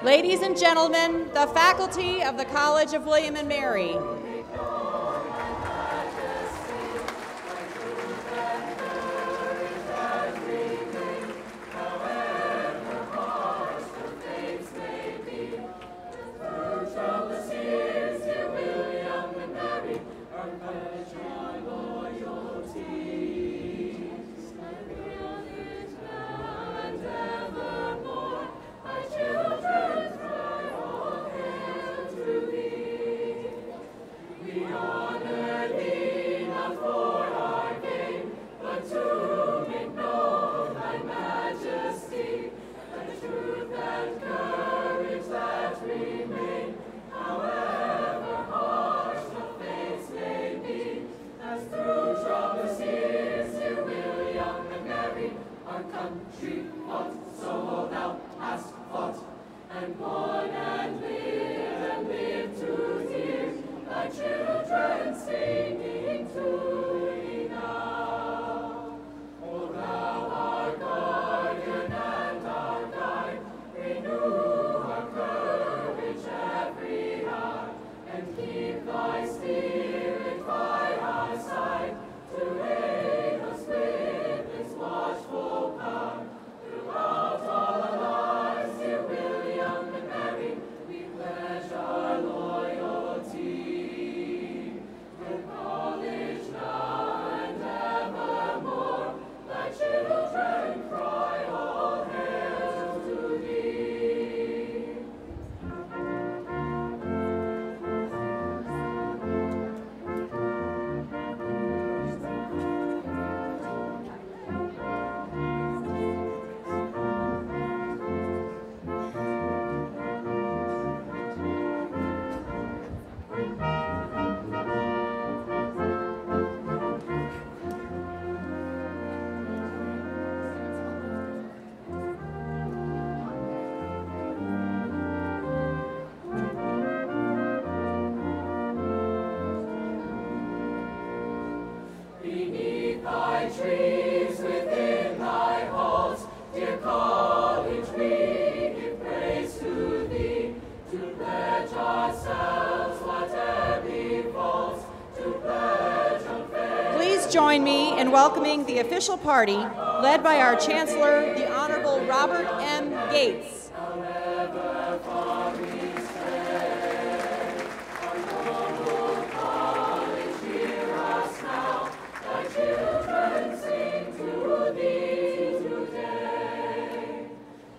Ladies and gentlemen, the faculty of the College of William and Mary. Trees within thy halls, dear college, we give praise to thee, to pledge ourselves whatever befalls, to pledge unfair. Please join me in welcoming the official party led by our Chancellor, the Honorable Robert M. Gates. However far we stray, our noble college, hear us now, thy children sing to thee today.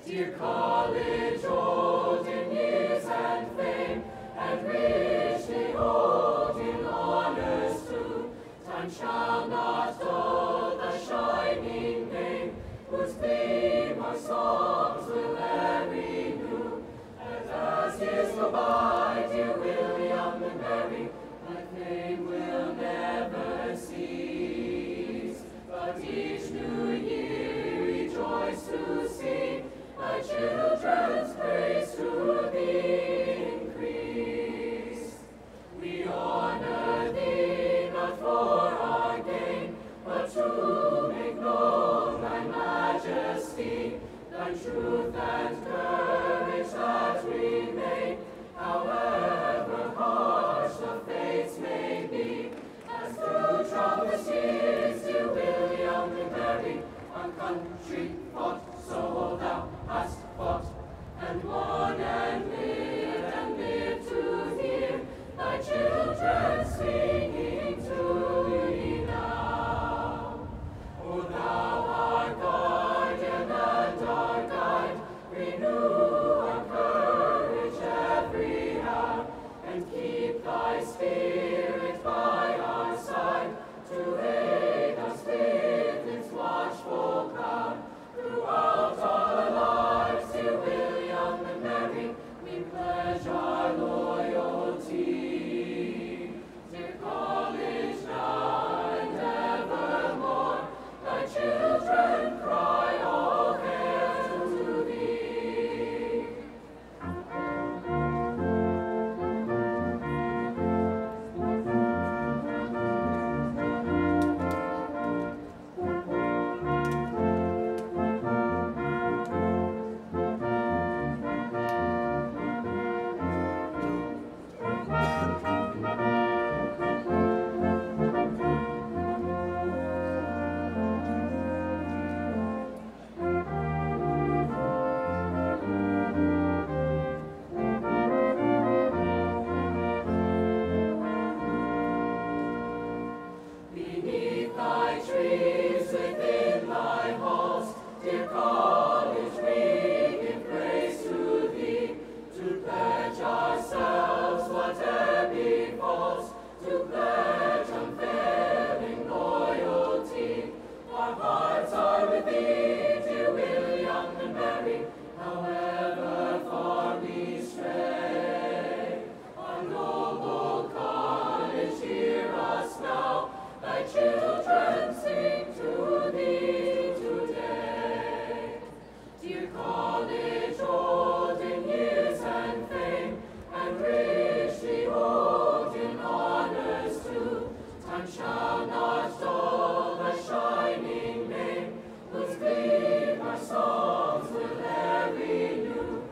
Dear college, old in years and fame, and richly old in honors too, time shall not dull the shining name, whose theme our songs will ever renew. And as years go by, dear William and Mary, thy fame will never cease. But each new year rejoice to see thy children's praise to thee increase. We honor thee not for our gain, but to make known thy majesty, thy truth and courage that remain, however harsh the fates may be. As through troublous years, dear William and Mary, our country fought, so thou hast fought, and won and lived to hear thy children singing to thee now. O thou our guardian and our guide, renew our courage every hour, and keep thy spirit by our side, to aid us with its watchful power, walls to pledge unfailing loyalty. Our hearts are with thee, dear William and Mary, however far we stray. Our noble college, hear us now, thy children sing to thee today. Dear college, old in years and fame, and richly old in honors too, time shall not dull the shining name, whose gleam our songs will e'er renew.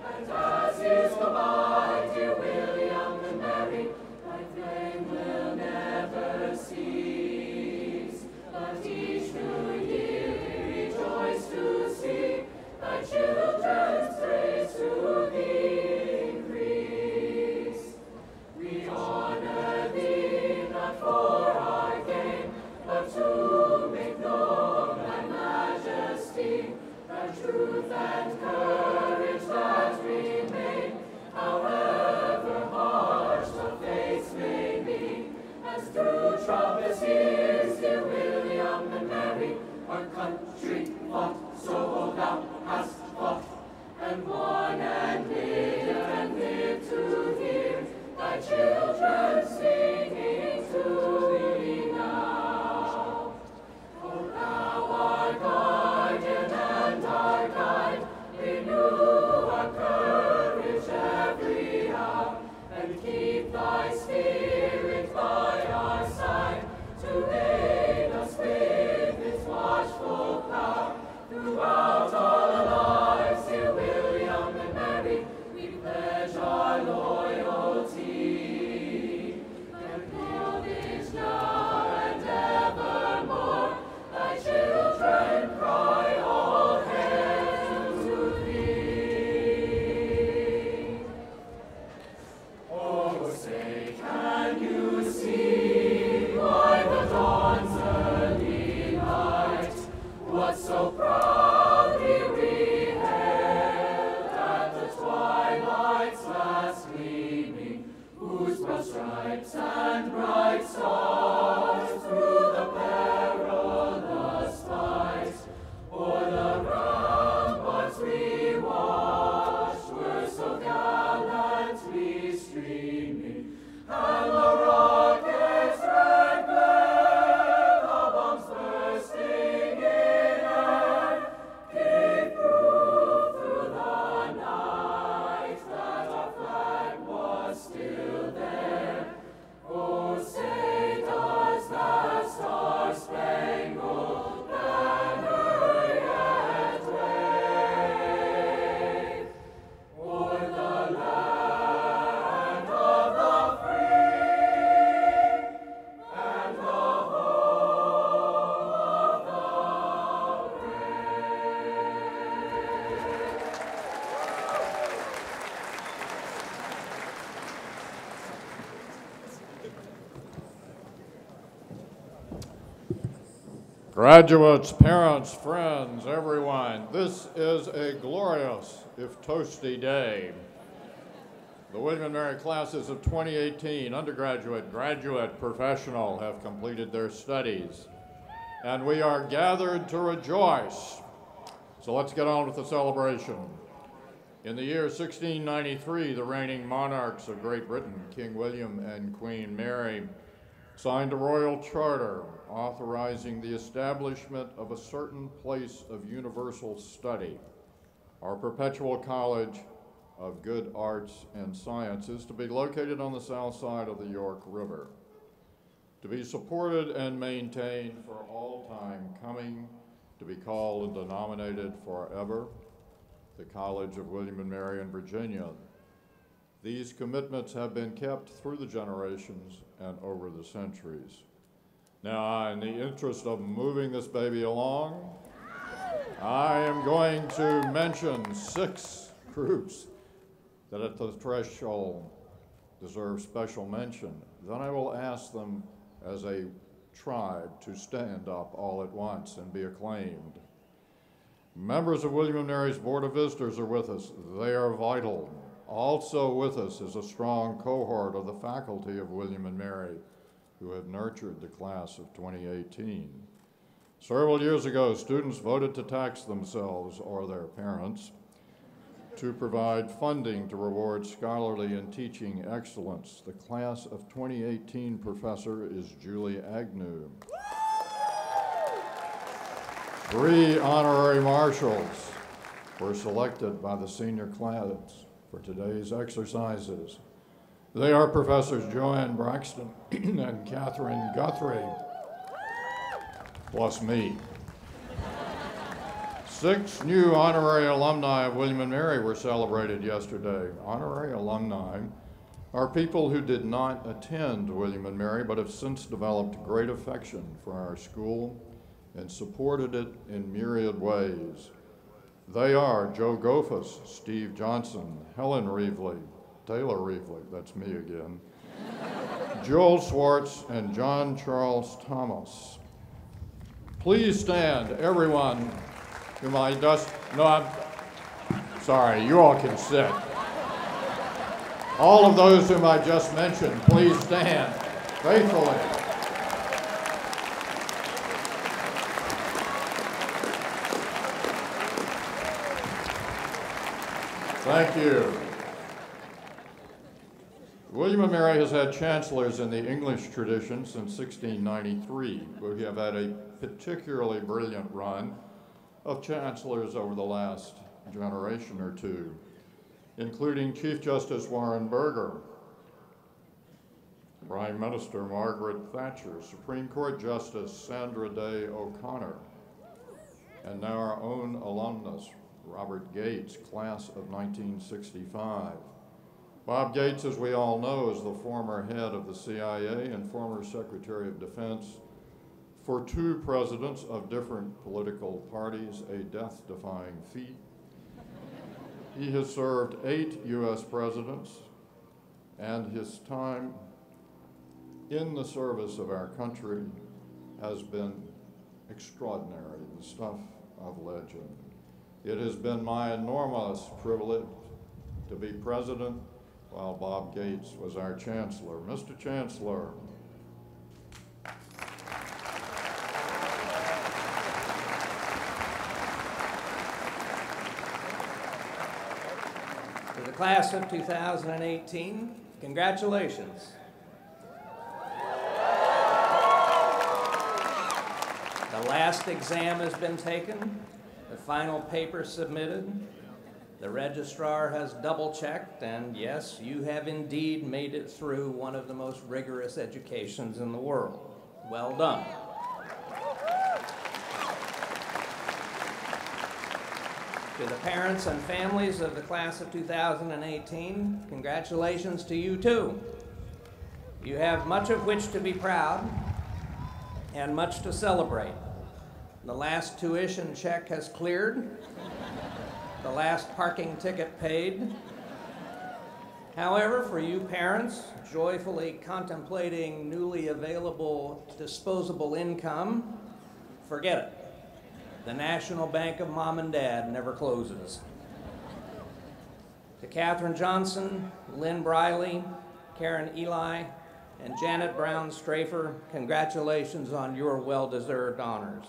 And as years go by, dear William and Mary, thy flame will never cease. But each new year rejoice to see thy children's praise to thee increase. We honor thee not for our gain, but to make known thy majesty, thy truth and courage that remain, however harsh the fates may be. As through troublous years, dear William and Mary, our country fought, so thou hast fought, and won and lived to hear thy children singing to thee now. For thou art guardian and our guide, renew our courage every hour, and keep thy spirit by our side, to aid us with its watchful power. Throughout all our lives, dear William and Mary, we pledge our loyalty. And knowledge now and evermore, thy children cry all hail to thee. Oh, say, can you see by the dawn's early light what so proudly we hailed at the twilight's last gleaming, whose broad stripes and bright stars through the perilous fight o'er the ramparts we watched were so gallantly streaming, and the rockets' red glare, the bombs bursting in air, gave proof through the night that our flag was still there. Oh, say does that star-spangled banner yet wave o'er the land of the free and the home of the brave? Graduates, parents, friends, everyone, this is a glorious, if toasty, day. The William and Mary classes of 2018, undergraduate, graduate, professional, have completed their studies, and we are gathered to rejoice. So let's get on with the celebration. In the year 1693, the reigning monarchs of Great Britain, King William and Queen Mary, signed a royal charter authorizing the establishment of a certain place of universal study, our perpetual college of good arts and sciences, to be located on the south side of the York River, to be supported and maintained for all time coming, to be called and denominated forever, the College of William and Mary in Virginia. These commitments have been kept through the generations and over the centuries. Now, in the interest of moving this baby along, I am going to mention 6 groups that at the threshold deserve special mention. Then I will ask them as a tribe to stand up all at once and be acclaimed. Members of William & Mary's Board of Visitors are with us. They are vital. Also with us is a strong cohort of the faculty of William & Mary who have nurtured the class of 2018. Several years ago, students voted to tax themselves or their parents to provide funding to reward scholarly and teaching excellence. The class of 2018 professor is Julie Agnew. 3 honorary marshals were selected by the senior class for today's exercises. They are Professors Joanne Braxton and Catherine Guthrie, plus me. 6 new honorary alumni of William & Mary were celebrated yesterday. Honorary alumni are people who did not attend William & Mary but have since developed great affection for our school and supported it in myriad ways. They are Joe Goffus, Steve Johnson, Helen Reevely, Taylor Reevely, that's me again, Joel Swartz, and John Charles Thomas. Please stand, everyone whom I just, no, I'm sorry, you all can sit. All of those whom I just mentioned, please stand faithfully. Thank you. William & Mary has had chancellors in the English tradition since 1693. We have had a particularly brilliant run of chancellors over the last generation or two, including Chief Justice Warren Burger, Prime Minister Margaret Thatcher, Supreme Court Justice Sandra Day O'Connor, and now our own alumnus, Robert Gates, class of 1965. Bob Gates, as we all know, is the former head of the CIA and former Secretary of Defense for 2 presidents of different political parties, a death-defying feat. He has served 8 U.S. presidents, and his time in the service of our country has been extraordinary, the stuff of legend. It has been my enormous privilege to be president while Bob Gates was our chancellor. Mr. Chancellor. To the class of 2018, congratulations. The last exam has been taken, the final paper submitted. The registrar has double-checked, and yes, you have indeed made it through one of the most rigorous educations in the world. Well done. To the parents and families of the class of 2018, congratulations to you too. You have much of which to be proud and much to celebrate. The last tuition check has cleared. The last parking ticket paid. However, for you parents joyfully contemplating newly available disposable income, forget it. The National Bank of Mom and Dad never closes. To Katherine Johnson, Lynn Briley, Karen Eli, and Janet Brown Strafer, congratulations on your well-deserved honors.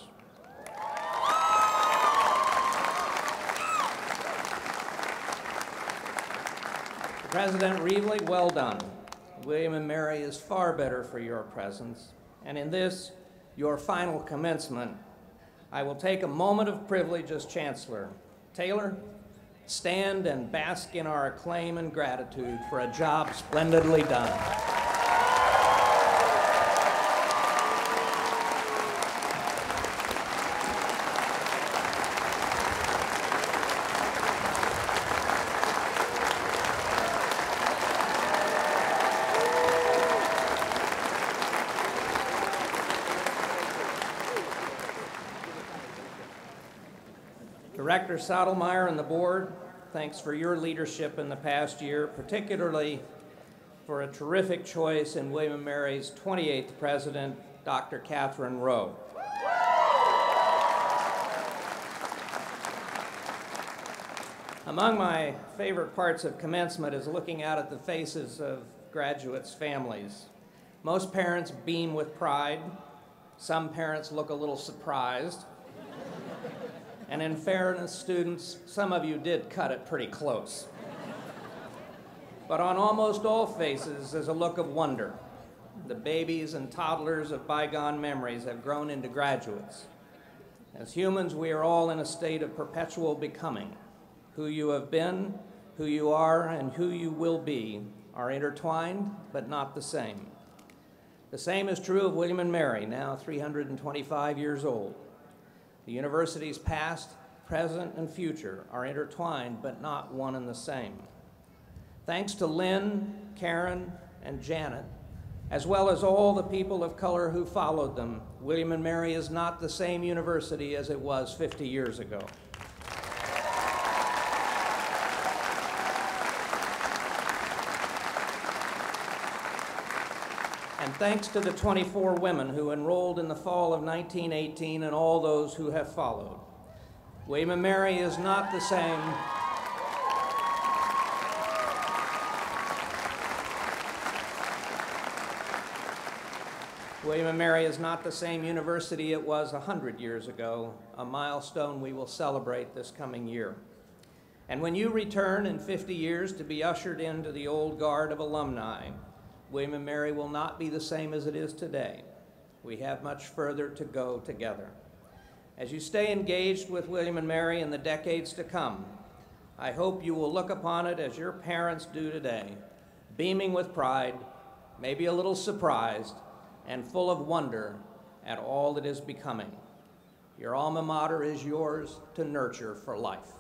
President Reevely, well done. William & Mary is far better for your presence, and in this, your final commencement, I will take a moment of privilege as Chancellor. Taylor, stand and bask in our acclaim and gratitude for a job splendidly done. Director Sotomayor and the board, thanks for your leadership in the past year, particularly for a terrific choice in William & Mary's 28th president, Dr. Catherine Rowe. Among my favorite parts of commencement is looking out at the faces of graduates' families. Most parents beam with pride. Some parents look a little surprised. And in fairness, students, some of you did cut it pretty close. But on almost all faces is a look of wonder. The babies and toddlers of bygone memories have grown into graduates. As humans, we are all in a state of perpetual becoming. Who you have been, who you are, and who you will be are intertwined, but not the same. The same is true of William and Mary, now 325 years old. The university's past, present, and future are intertwined, but not one and the same. Thanks to Lynn, Karen, and Janet, as well as all the people of color who followed them, William and Mary is not the same university as it was 50 years ago. And thanks to the 24 women who enrolled in the fall of 1918 and all those who have followed, William and Mary is not the same. William and Mary is not the same university it was 100 years ago, a milestone we will celebrate this coming year. And when you return in 50 years to be ushered into the old guard of alumni, William and Mary will not be the same as it is today. We have much further to go together. As you stay engaged with William and Mary in the decades to come, I hope you will look upon it as your parents do today, beaming with pride, maybe a little surprised, and full of wonder at all that is becoming. Your alma mater is yours to nurture for life.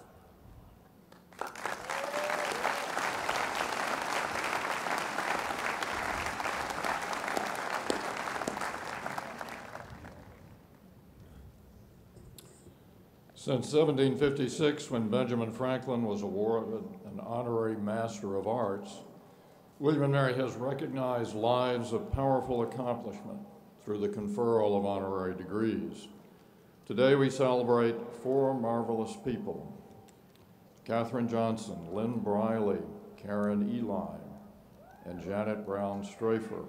Since 1756, when Benjamin Franklin was awarded an honorary Master of Arts, William and Mary has recognized lives of powerful accomplishment through the conferral of honorary degrees. Today we celebrate four marvelous people: Katherine Johnson, Lynn Briley, Karen Eli, and Janet Brown Strafer.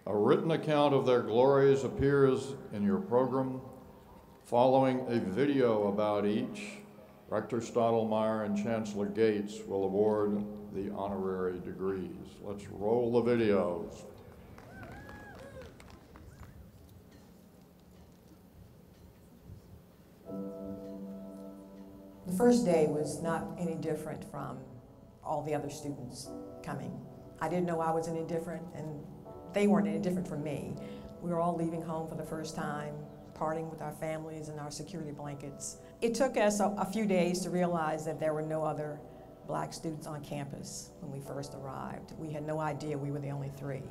A written account of their glories appears in your program. Following a video about each, Rector Stottlemyre and Chancellor Gates will award the honorary degrees. Let's roll the videos. The first day was not any different from all the other students coming. I didn't know I was any different, and they weren't any different from me. We were all leaving home for the first time, parting with our families and our security blankets. It took us a few days to realize that there were no other black students on campus when we first arrived. We had no idea we were the only three.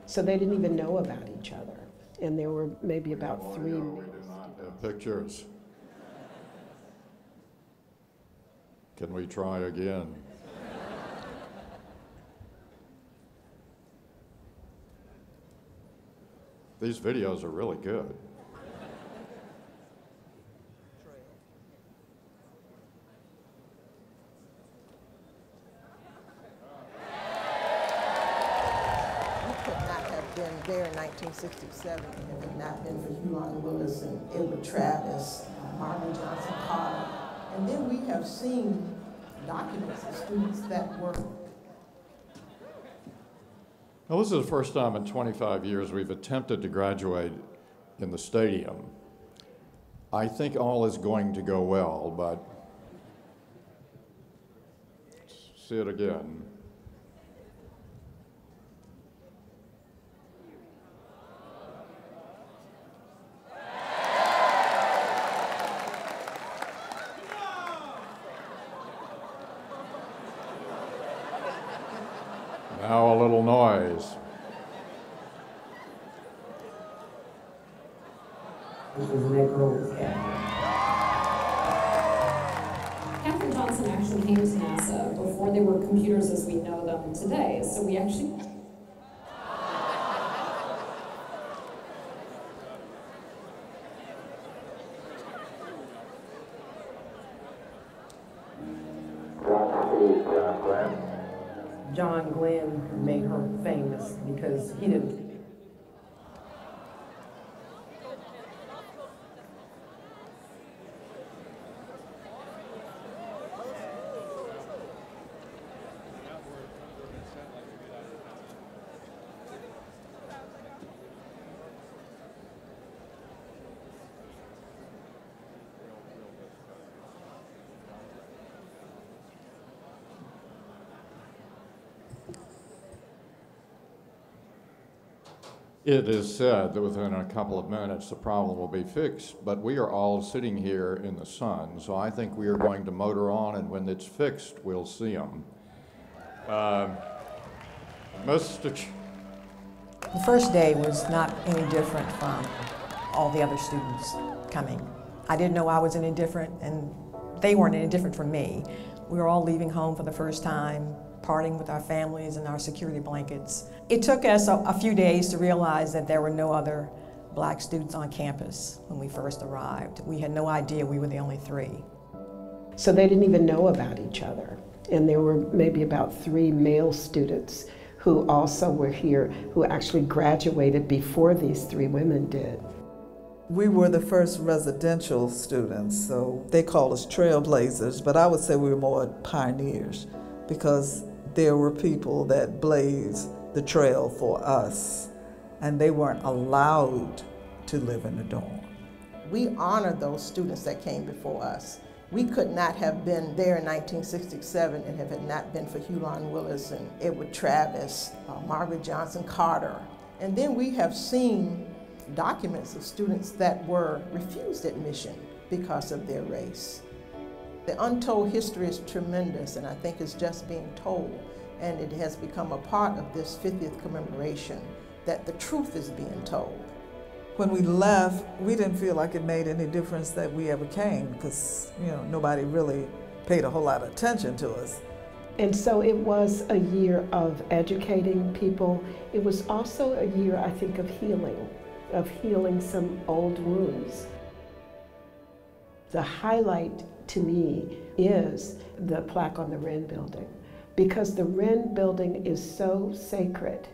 So they didn't even know about each other. And there were maybe about three. We do not have pictures. Can we try again? These videos are really good. There in 1967, if it had not been for Huron Lewis and Edward Travis, Marvin Johnson Carter. And then we have seen documents of students that were. Well, this is the first time in 25 years we've attempted to graduate in the stadium. I think all is going to go well, but let's see it again. Now a little noise. Katherine Johnson actually came to NASA before there were computers as we know them today, so we actually John Glenn made her famous because he didn't. It is said that within a couple of minutes the problem will be fixed, but we are all sitting here in the sun, so I think we are going to motor on, and when it's fixed, we'll see them. The first day was not any different from all the other students coming. I didn't know I was any different, and they weren't any different from me. We were all leaving home for the first time, parting with our families and our security blankets. It took us a few days to realize that there were no other black students on campus when we first arrived. We had no idea we were the only three. So they didn't even know about each other. And there were maybe about 3 male students who also were here, who actually graduated before these 3 women did. We were the first residential students, so they call us trailblazers, but I would say we were more pioneers because there were people that blazed the trail for us, and they weren't allowed to live in the dorm. We honor those students that came before us. We could not have been there in 1967 and if it had not been for Hulan Willis and Edward Travis, Margaret Johnson Carter. And then we have seen documents of students that were refused admission because of their race. The untold history is tremendous, and I think it's just being told, and it has become a part of this 50th commemoration that the truth is being told. When we left, we didn't feel like it made any difference that we ever came because, nobody really paid a whole lot of attention to us. And so it was a year of educating people. It was also a year, I think, of healing some old wounds. The highlight to me is the plaque on the Wren building, because the Wren building is so sacred.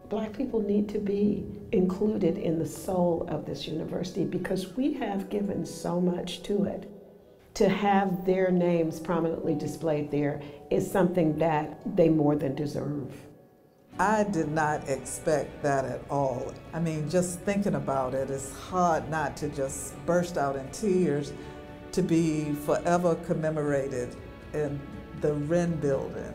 Black people need to be included in the soul of this university because we have given so much to it. To have their names prominently displayed there is something that they more than deserve. I did not expect that at all. I mean, just thinking about it, it's hard not to just burst out in tears to be forever commemorated in the Wren building.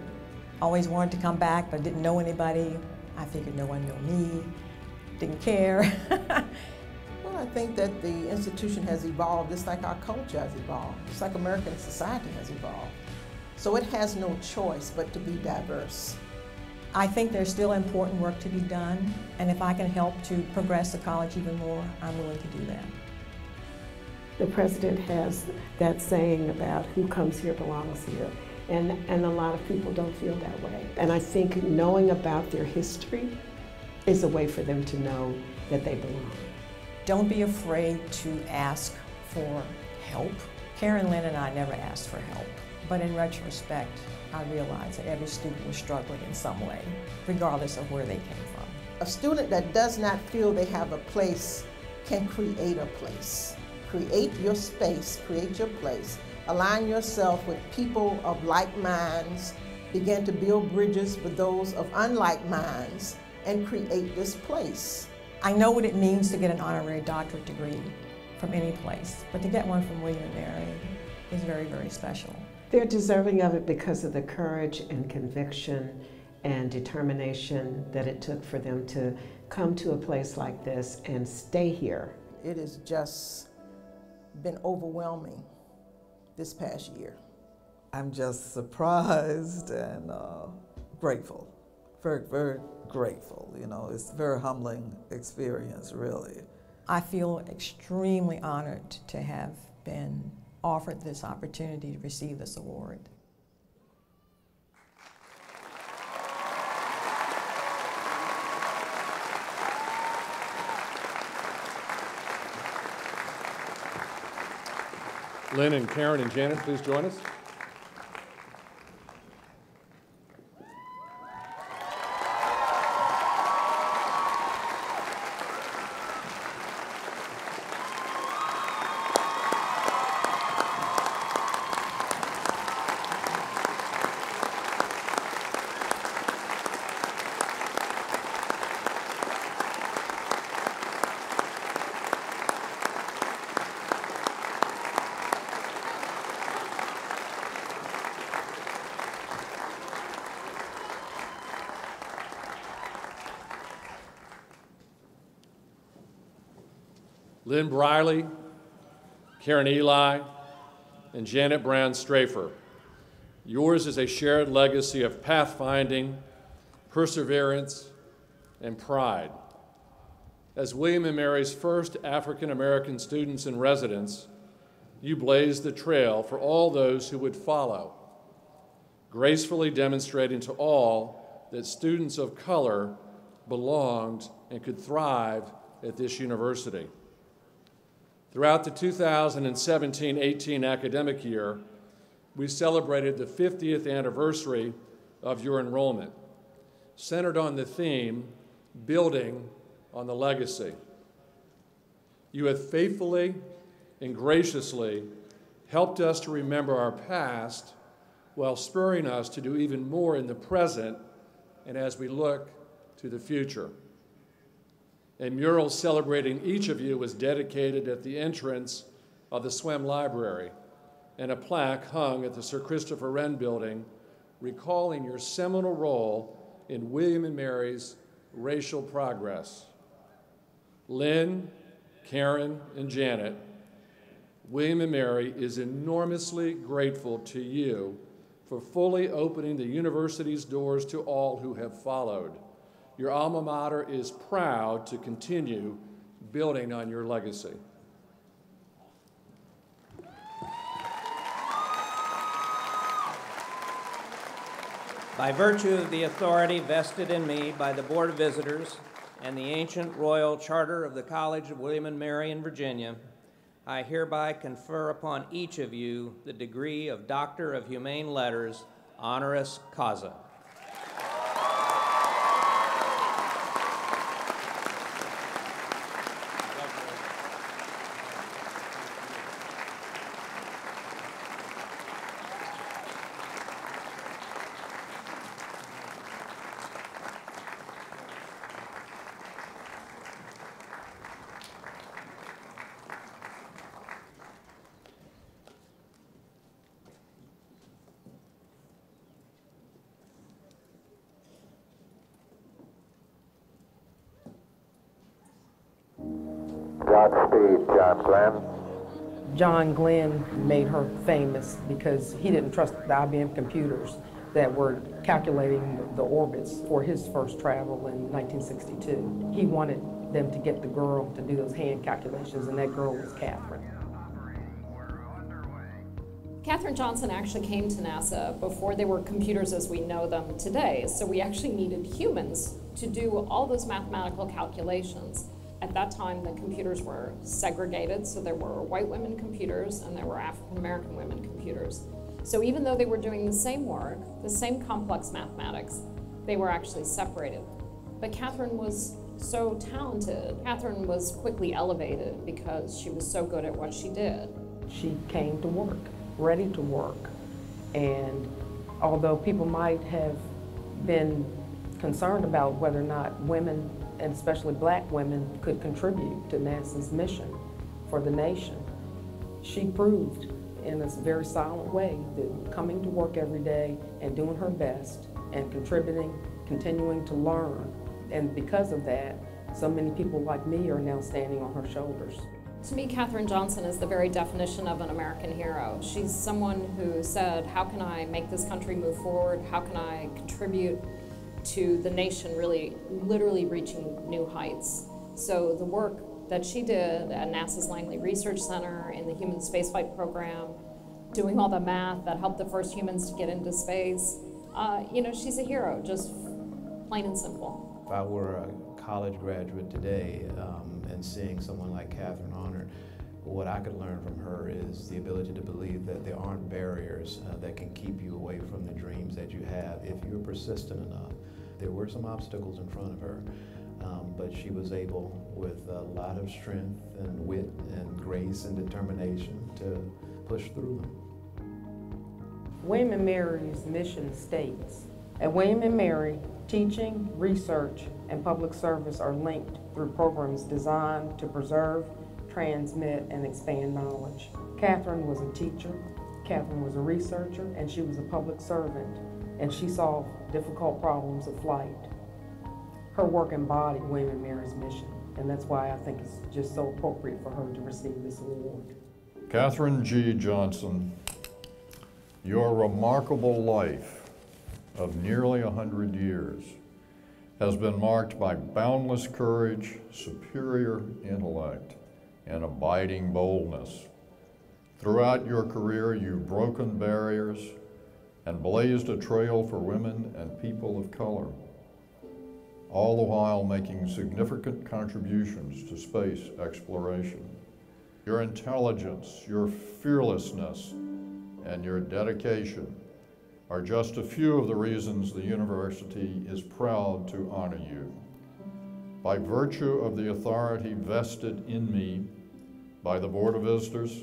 Always wanted to come back, but didn't know anybody. I figured no one knew me, didn't care. Well, I think that the institution has evolved just like our culture has evolved, just like American society has evolved. So it has no choice but to be diverse. I think there's still important work to be done, and if I can help to progress the college even more, I'm willing to do that. The president has that saying about who comes here belongs here. And a lot of people don't feel that way. And I think knowing about their history is a way for them to know that they belong. Don't be afraid to ask for help. Karen Lynn and I never asked for help, but in retrospect, I realized that every student was struggling in some way, regardless of where they came from. A student that does not feel they have a place can create a place. Create your space, create your place. Align yourself with people of like minds, begin to build bridges with those of unlike minds, and create this place. I know what it means to get an honorary doctorate degree from any place, but to get one from William & Mary is very, very special. They're deserving of it because of the courage and conviction and determination that it took for them to come to a place like this and stay here. It has just been overwhelming this past year. I'm just surprised and grateful, very, very grateful. It's a very humbling experience, really. I feel extremely honored to have been offered this opportunity to receive this award. Lynn and Karen and Janet, please join us. Lynn Briley, Karen Eli, and Janet Brown Strafer. Yours is a shared legacy of pathfinding, perseverance, and pride. As William & Mary's first African-American students in residence, you blazed the trail for all those who would follow, gracefully demonstrating to all that students of color belonged and could thrive at this university. Throughout the 2017-18 academic year, we celebrated the 50th anniversary of your enrollment, centered on the theme, Building on the Legacy. You have faithfully and graciously helped us to remember our past while spurring us to do even more in the present and as we look to the future. A mural celebrating each of you was dedicated at the entrance of the Swim Library, and a plaque hung at the Sir Christopher Wren Building, recalling your seminal role in William & Mary's racial progress. Lynn, Karen, and Janet, William & Mary is enormously grateful to you for fully opening the university's doors to all who have followed. Your alma mater is proud to continue building on your legacy. By virtue of the authority vested in me by the Board of Visitors and the ancient royal charter of the College of William & Mary in Virginia, I hereby confer upon each of you the degree of Doctor of Humane Letters, honoris causa. Godspeed, John Glenn. John Glenn made her famous because he didn't trust the IBM computers that were calculating the orbits for his first travel in 1962. He wanted them to get the girl to do those hand calculations, and that girl was Catherine. Katherine Johnson actually came to NASA before there were computers as we know them today, so we actually needed humans to do all those mathematical calculations. At that time, the computers were segregated, so there were white women computers and there were African American women computers. So even though they were doing the same work, the same complex mathematics, they were actually separated. But Katherine was so talented. Katherine was quickly elevated because she was so good at what she did. She came to work, ready to work. And although people might have been concerned about whether or not women, and especially black women, could contribute to NASA's mission for the nation, she proved in a very silent way that coming to work every day and doing her best and contributing, continuing to learn. And because of that, so many people like me are now standing on her shoulders. To me, Katherine Johnson is the very definition of an American hero. She's someone who said, how can I make this country move forward? How can I contribute to the nation really, literally reaching new heights? So the work that she did at NASA's Langley Research Center in the Human Spaceflight Program, doing all the math that helped the first humans to get into space, you know, she's a hero, just plain and simple. If I were a college graduate today and seeing someone like Katherine honored, what I could learn from her is the ability to believe that there aren't barriers that can keep you away from the dreams that you have if you're persistent enough. There were some obstacles in front of her, but she was able, with a lot of strength and wit and grace and determination, to push through them. William & Mary's mission states, at William & Mary, teaching, research, and public service are linked through programs designed to preserve, transmit, and expand knowledge. Katherine was a teacher, Katherine was a researcher, and she was a public servant, and she solved difficult problems of flight. Her work embodied William & Mary's mission, and And that's why I think it's just so appropriate for her to receive this award. Catherine G. Johnson, your remarkable life of nearly 100 years has been marked by boundless courage, superior intellect, and abiding boldness. Throughout your career, you've broken barriers and blazed a trail for women and people of color, all the while making significant contributions to space exploration. Your intelligence, your fearlessness, and your dedication are just a few of the reasons the university is proud to honor you. By virtue of the authority vested in me by the Board of Visitors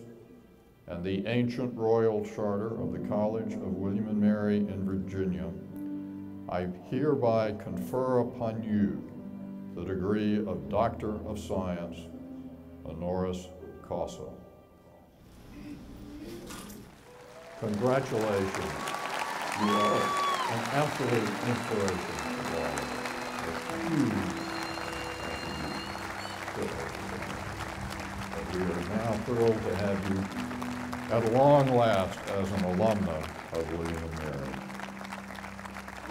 and the ancient royal charter of the College of William and Mary in Virginia, I hereby confer upon you the degree of Doctor of Science, honoris causa. Congratulations. You are an absolute inspiration to all of us. A huge contribution. We are now thrilled to have you at long last as an alumna of William and Mary.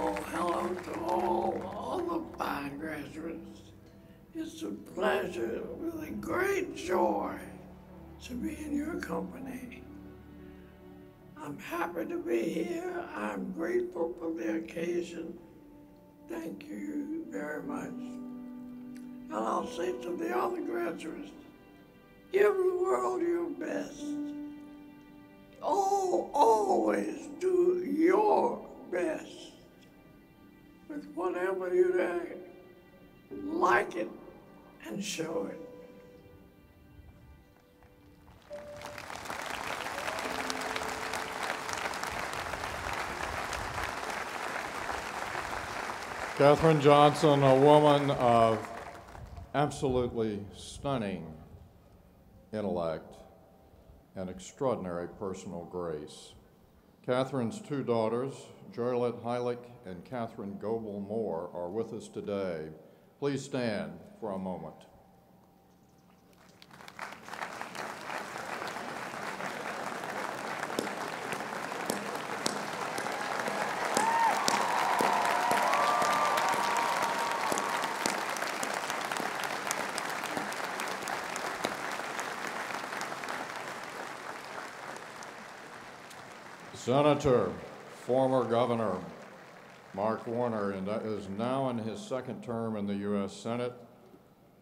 Oh, hello to all the fine graduates. It's a pleasure with a great joy to be in your company. I'm happy to be here. I'm grateful for the occasion. Thank you very much. And I'll say to the other graduates, give the world your best. Always do your best with whatever you do. Like it and show it. Catherine Johnson, a woman of absolutely stunning intellect and extraordinary personal grace. Catherine's two daughters, Joylet Heilich and Catherine Goebel Moore, are with us today. Please stand for a moment. Senator, former Governor Mark Warner is now in his second term in the U.S. Senate,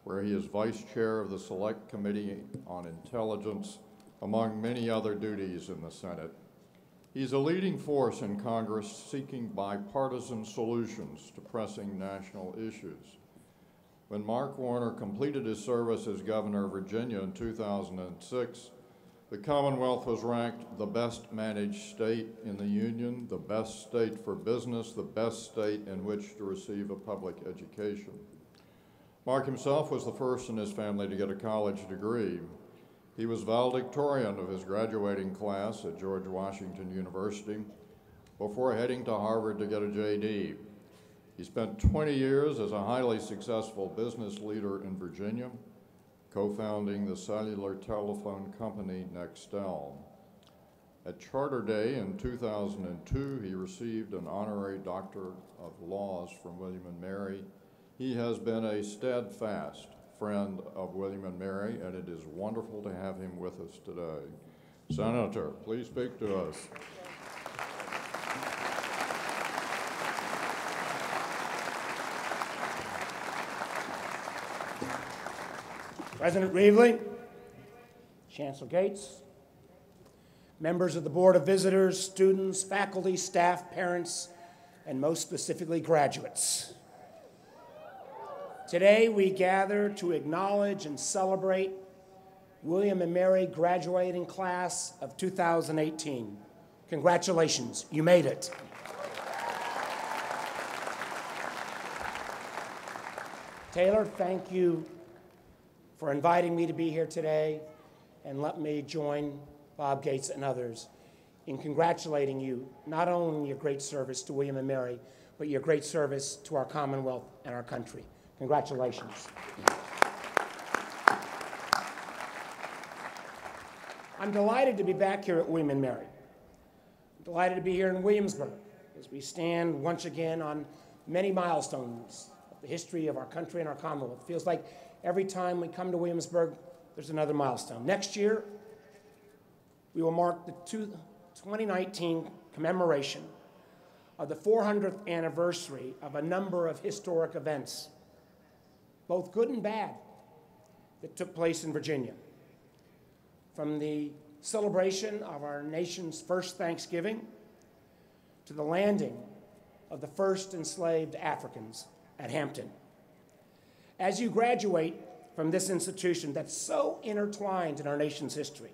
where he is Vice Chair of the Select Committee on Intelligence, among many other duties in the Senate. He's a leading force in Congress seeking bipartisan solutions to pressing national issues. When Mark Warner completed his service as Governor of Virginia in 2006, the Commonwealth was ranked the best managed state in the Union, the best state for business, the best state in which to receive a public education. Mark himself was the first in his family to get a college degree. He was valedictorian of his graduating class at George Washington University before heading to Harvard to get a JD. He spent 20 years as a highly successful business leader in Virginia, co-founding the cellular telephone company Nextel. At Charter Day in 2002, he received an honorary Doctor of Laws from William and Mary. He has been a steadfast friend of William and Mary, and it is wonderful to have him with us today. Senator, please speak to us. President Reevely, Chancellor Gates, members of the Board of Visitors, students, faculty, staff, parents, and most specifically graduates. Today we gather to acknowledge and celebrate William and Mary graduating class of 2018. Congratulations, you made it. Taylor, thank you for inviting me to be here today, and let me join Bob Gates and others in congratulating you, not only on your great service to William and Mary, but your great service to our Commonwealth and our country. Congratulations. I'm delighted to be back here at W&M Mary. I'm delighted to be here in Williamsburg as we stand once again on many milestones of the history of our country and our Commonwealth. It feels like every time we come to Williamsburg, there's another milestone. Next year, we will mark the 2019 commemoration of the 400th anniversary of a number of historic events, both good and bad, that took place in Virginia. From the celebration of our nation's first Thanksgiving to the landing of the first enslaved Africans at Hampton. As you graduate from this institution that's so intertwined in our nation's history,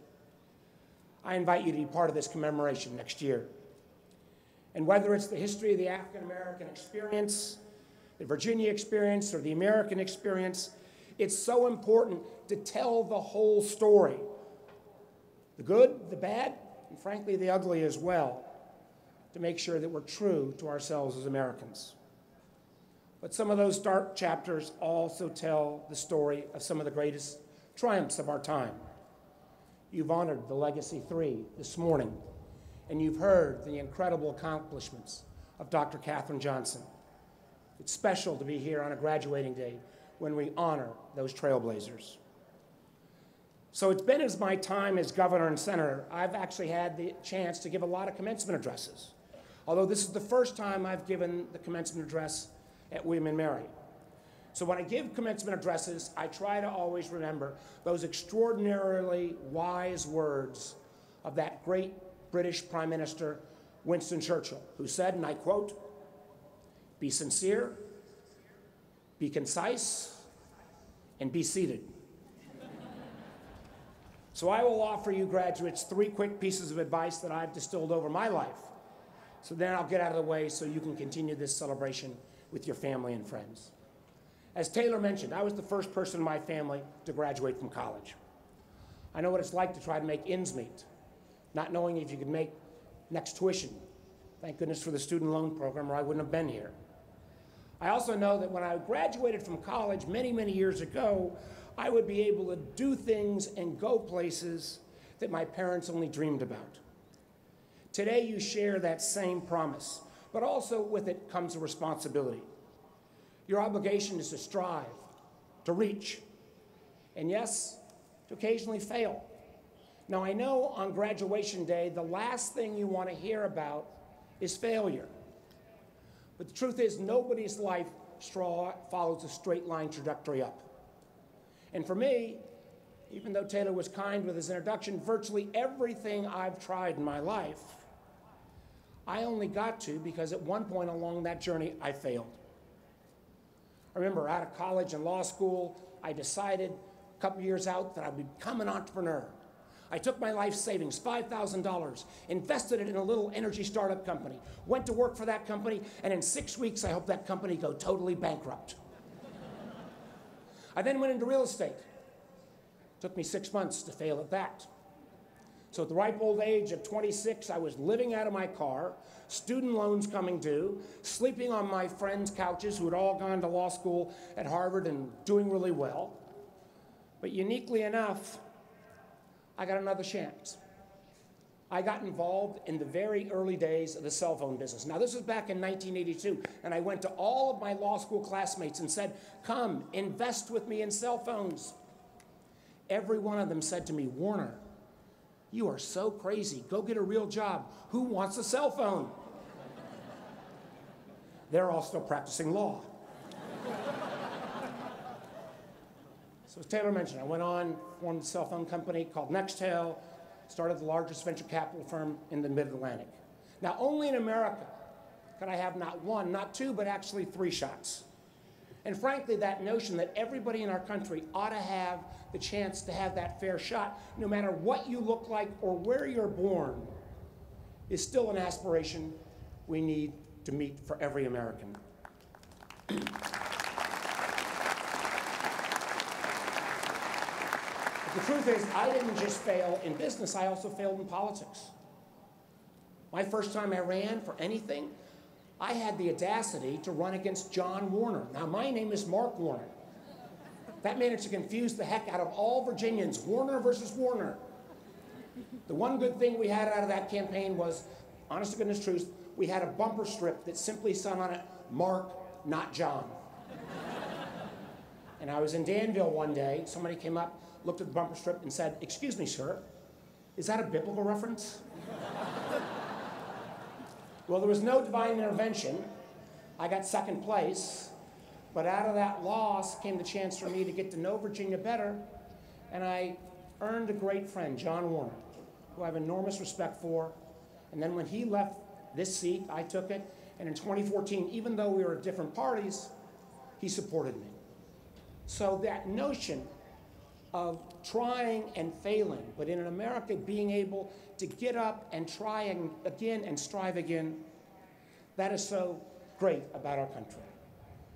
I invite you to be part of this commemoration next year. And whether it's the history of the African American experience, the Virginia experience, or the American experience, it's so important to tell the whole story. The good, the bad, and frankly the ugly as well, to make sure that we're true to ourselves as Americans. But some of those dark chapters also tell the story of some of the greatest triumphs of our time. You've honored the Legacy 3 this morning, and you've heard the incredible accomplishments of Dr. Katherine Johnson. It's special to be here on a graduating day when we honor those trailblazers. So it's been as my time as governor and senator, I've actually had the chance to give a lot of commencement addresses. Although this is the first time I've given the commencement address at W&M Mary. So when I give commencement addresses, I try to always remember those extraordinarily wise words of that great British Prime Minister, Winston Churchill, who said, and I quote, "Be sincere, be concise, and be seated." So I will offer you graduates 3 quick pieces of advice that I've distilled over my life. So then I'll get out of the way so you can continue this celebration with your family and friends. As Taylor mentioned, I was the first person in my family to graduate from college. I know what it's like to try to make ends meet, not knowing if you could make next tuition. Thank goodness for the student loan program, or I wouldn't have been here. I also know that when I graduated from college many, many years ago, I would be able to do things and go places that my parents only dreamed about. Today, you share that same promise, but also with it comes a responsibility. Your obligation is to strive, to reach, and yes, to occasionally fail. Now, I know on graduation day, the last thing you want to hear about is failure. But the truth is, nobody's life follows a straight line trajectory up. And for me, even though Taylor was kind with his introduction, virtually everything I've tried in my life, I only got to because at one point along that journey, I failed. I remember out of college and law school, I decided a couple years out that I would become an entrepreneur. I took my life savings, $5,000, invested it in a little energy startup company, went to work for that company, and in 6 weeks, I helped that company go totally bankrupt. I then went into real estate. It took me 6 months to fail at that. So at the ripe old age of 26, I was living out of my car, student loans coming due, sleeping on my friends' couches who had all gone to law school at Harvard and doing really well. But uniquely enough, I got another chance. I got involved in the very early days of the cell phone business. Now, this was back in 1982, and I went to all of my law school classmates and said, "Come, invest with me in cell phones." Every one of them said to me, "Warner, you are so crazy. Go get a real job. Who wants a cell phone?" They're all still practicing law. So as Taylor mentioned, I went on, formed a cell phone company called Nextel, started the largest venture capital firm in the Mid-Atlantic. Now, only in America could I have not 1, not 2, but actually 3 shots. And frankly, that notion that everybody in our country ought to have the chance to have that fair shot, no matter what you look like or where you're born, is still an aspiration we need to meet for every American. The truth is, I didn't just fail in business, I also failed in politics. My first time I ran for anything, I had the audacity to run against John Warner. Now, my name is Mark Warner. That managed to confuse the heck out of all Virginians, Warner versus Warner. The one good thing we had out of that campaign was, honest to goodness truth, we had a bumper strip that simply said on it, "Mark, not John." And I was in Danville one day, somebody came up, looked at the bumper strip and said, "Excuse me, sir, is that a biblical reference?" Well, there was no divine intervention. I got second place, but out of that loss came the chance for me to get to know Virginia better, and I earned a great friend, John Warner, who I have enormous respect for. And then when he left this seat, I took it, and in 2014, even though we were at different parties, he supported me. So that notion of trying and failing, but in America being able to get up and try again and strive again, that is so great about our country.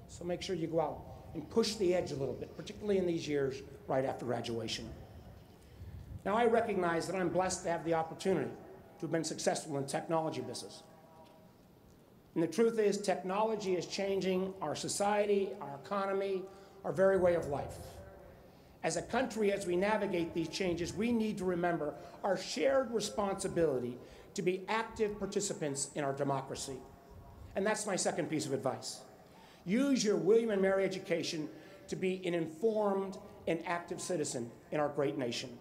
So make sure you go out and push the edge a little bit, particularly in these years right after graduation. Now, I recognize that I'm blessed to have the opportunity to have been successful in the technology business. And the truth is, technology is changing our society, our economy, our very way of life. As a country, as we navigate these changes, we need to remember our shared responsibility to be active participants in our democracy. And that's my second piece of advice. Use your William and Mary education to be an informed and active citizen in our great nation.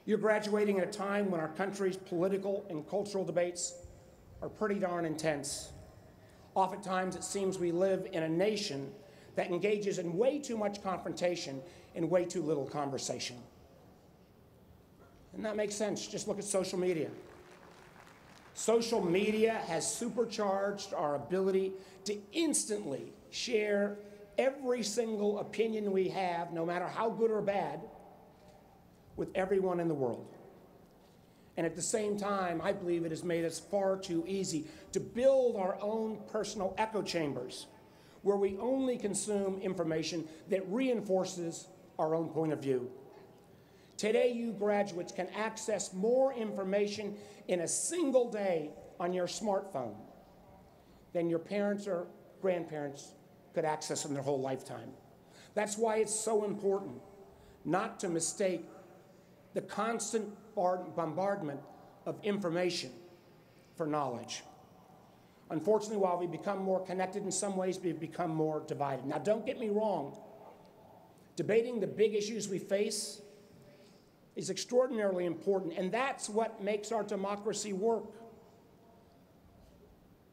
You're graduating at a time when our country's political and cultural debates are pretty darn intense. Oftentimes, it seems we live in a nation that engages in way too much confrontation and way too little conversation. And that makes sense. Just look at social media. Social media has supercharged our ability to instantly share every single opinion we have, no matter how good or bad, with everyone in the world. And at the same time, I believe it has made us far too easy to build our own personal echo chambers, where we only consume information that reinforces our own point of view. Today, you graduates can access more information in a single day on your smartphone than your parents or grandparents could access in their whole lifetime. That's why it's so important not to mistake the constant bombardment of information for knowledge. Unfortunately, while we become more connected in some ways, we've become more divided. Now, don't get me wrong. Debating the big issues we face is extraordinarily important, and that's what makes our democracy work.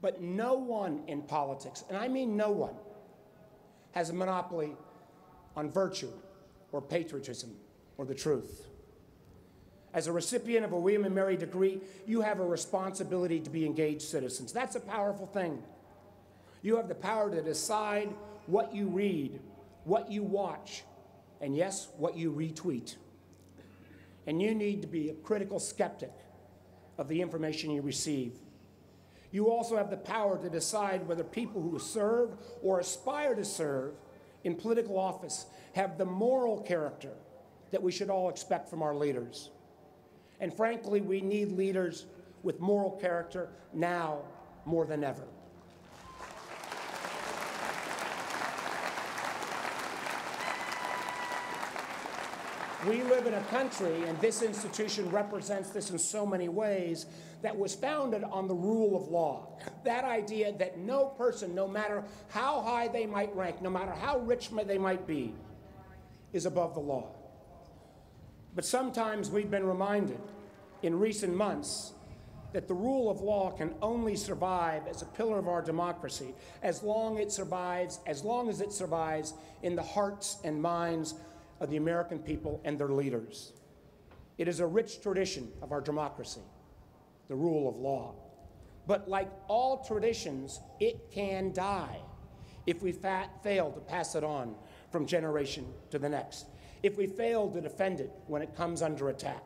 But no one in politics, and I mean no one, has a monopoly on virtue or patriotism or the truth. As a recipient of a William and Mary degree, you have a responsibility to be engaged citizens. That's a powerful thing. You have the power to decide what you read, what you watch, and yes, what you retweet. And you need to be a critical skeptic of the information you receive. You also have the power to decide whether people who serve or aspire to serve in political office have the moral character that we should all expect from our leaders. And frankly, we need leaders with moral character now more than ever. We live in a country, and this institution represents this in so many ways, that was founded on the rule of law. That idea that no person, no matter how high they might rank, no matter how rich they might be, is above the law. But sometimes we've been reminded in recent months that the rule of law can only survive as a pillar of our democracy as long as it survives in the hearts and minds of the American people and their leaders. It is a rich tradition of our democracy, the rule of law. But like all traditions, it can die if we fail to pass it on from generation to the next, if we fail to defend it when it comes under attack,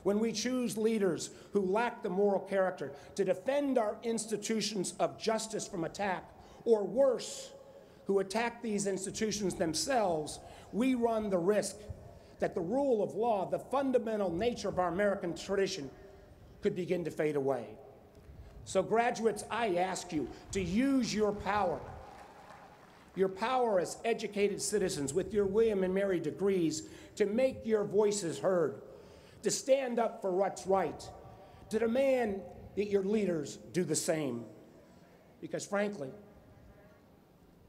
when we choose leaders who lack the moral character to defend our institutions of justice from attack, or worse, who attack these institutions themselves, we run the risk that the rule of law, the fundamental nature of our American tradition, could begin to fade away. So graduates, I ask you to use your power as educated citizens with your William and Mary degrees, to make your voices heard, to stand up for what's right, to demand that your leaders do the same. Because frankly,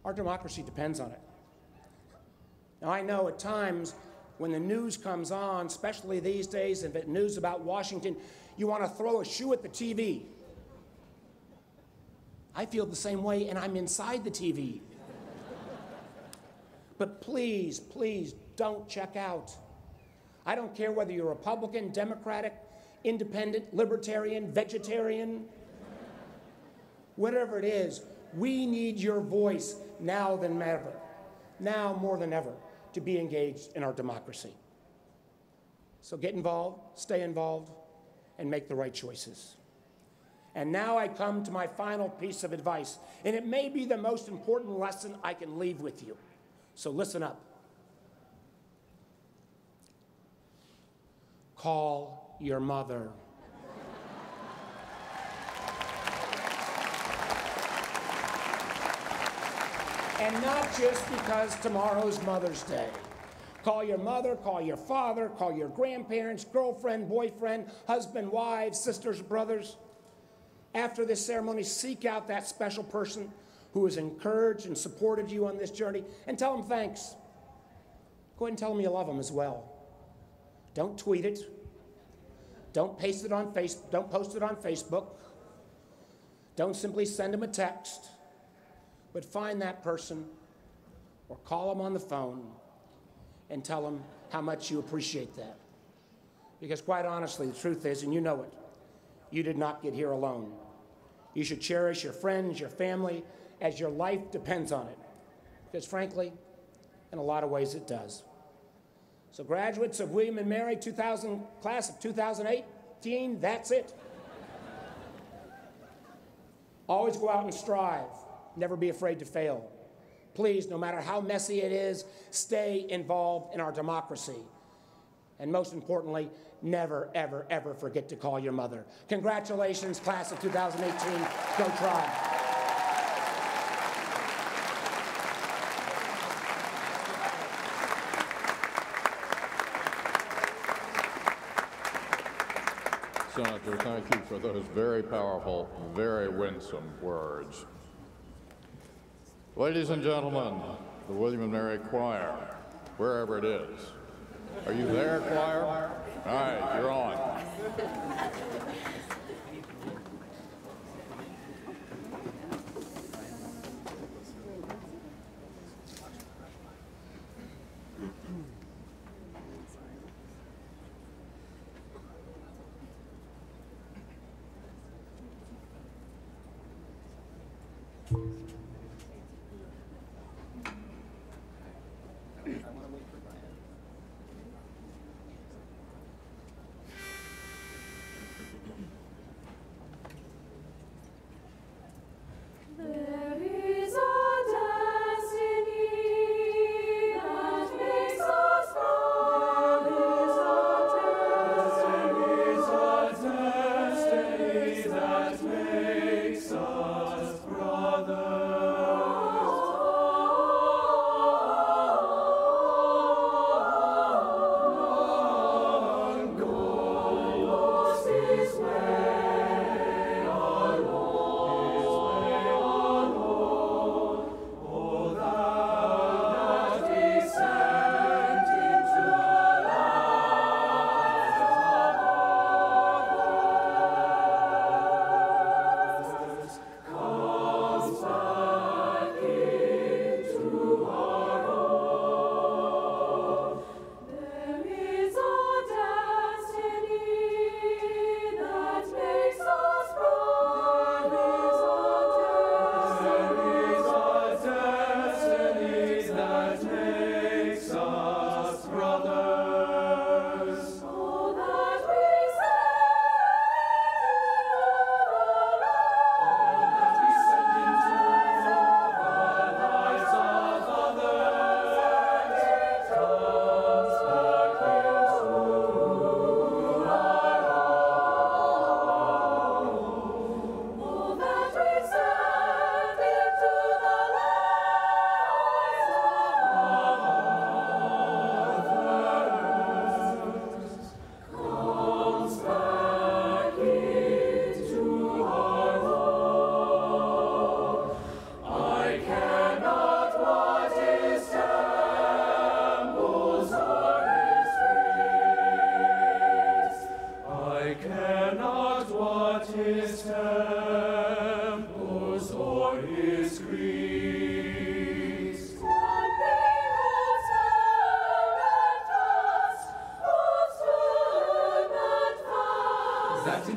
our democracy depends on it. Now, I know at times when the news comes on, especially these days, if it's news about Washington, you want to throw a shoe at the TV. I feel the same way, and I'm inside the TV. But please, please don't check out. I don't care whether you're Republican, Democratic, Independent, Libertarian, Vegetarian, whatever it is, we need your voice now than ever, now more than ever, to be engaged in our democracy. So get involved, stay involved, and make the right choices. And now I come to my final piece of advice, and it may be the most important lesson I can leave with you. So listen up. Call your mother. And not just because tomorrow's Mother's Day. Call your mother, call your father, call your grandparents, girlfriend, boyfriend, husband, wives, sisters, brothers. After this ceremony, seek out that special person who has encouraged and supported you on this journey and tell them thanks. Go ahead and tell them you love them as well. Don't tweet it. Don't paste it on Facebook. Don't post it on Facebook. Don't simply send them a text. But find that person or call them on the phone and tell them how much you appreciate that. Because quite honestly, the truth is, and you know it, you did not get here alone. You should cherish your friends, your family, as your life depends on it. Because frankly, in a lot of ways it does. So graduates of William and Mary class of 2018, that's it. Always go out and strive. Never be afraid to fail. Please, no matter how messy it is, stay involved in our democracy. And most importantly, never, ever, ever forget to call your mother. Congratulations, class of 2018. Go Tribe. Senator, thank you for those very powerful, very winsome words. Ladies and gentlemen, the William and Mary Choir, wherever it is. Are you there, choir? All right, you're on. That makes us brothers.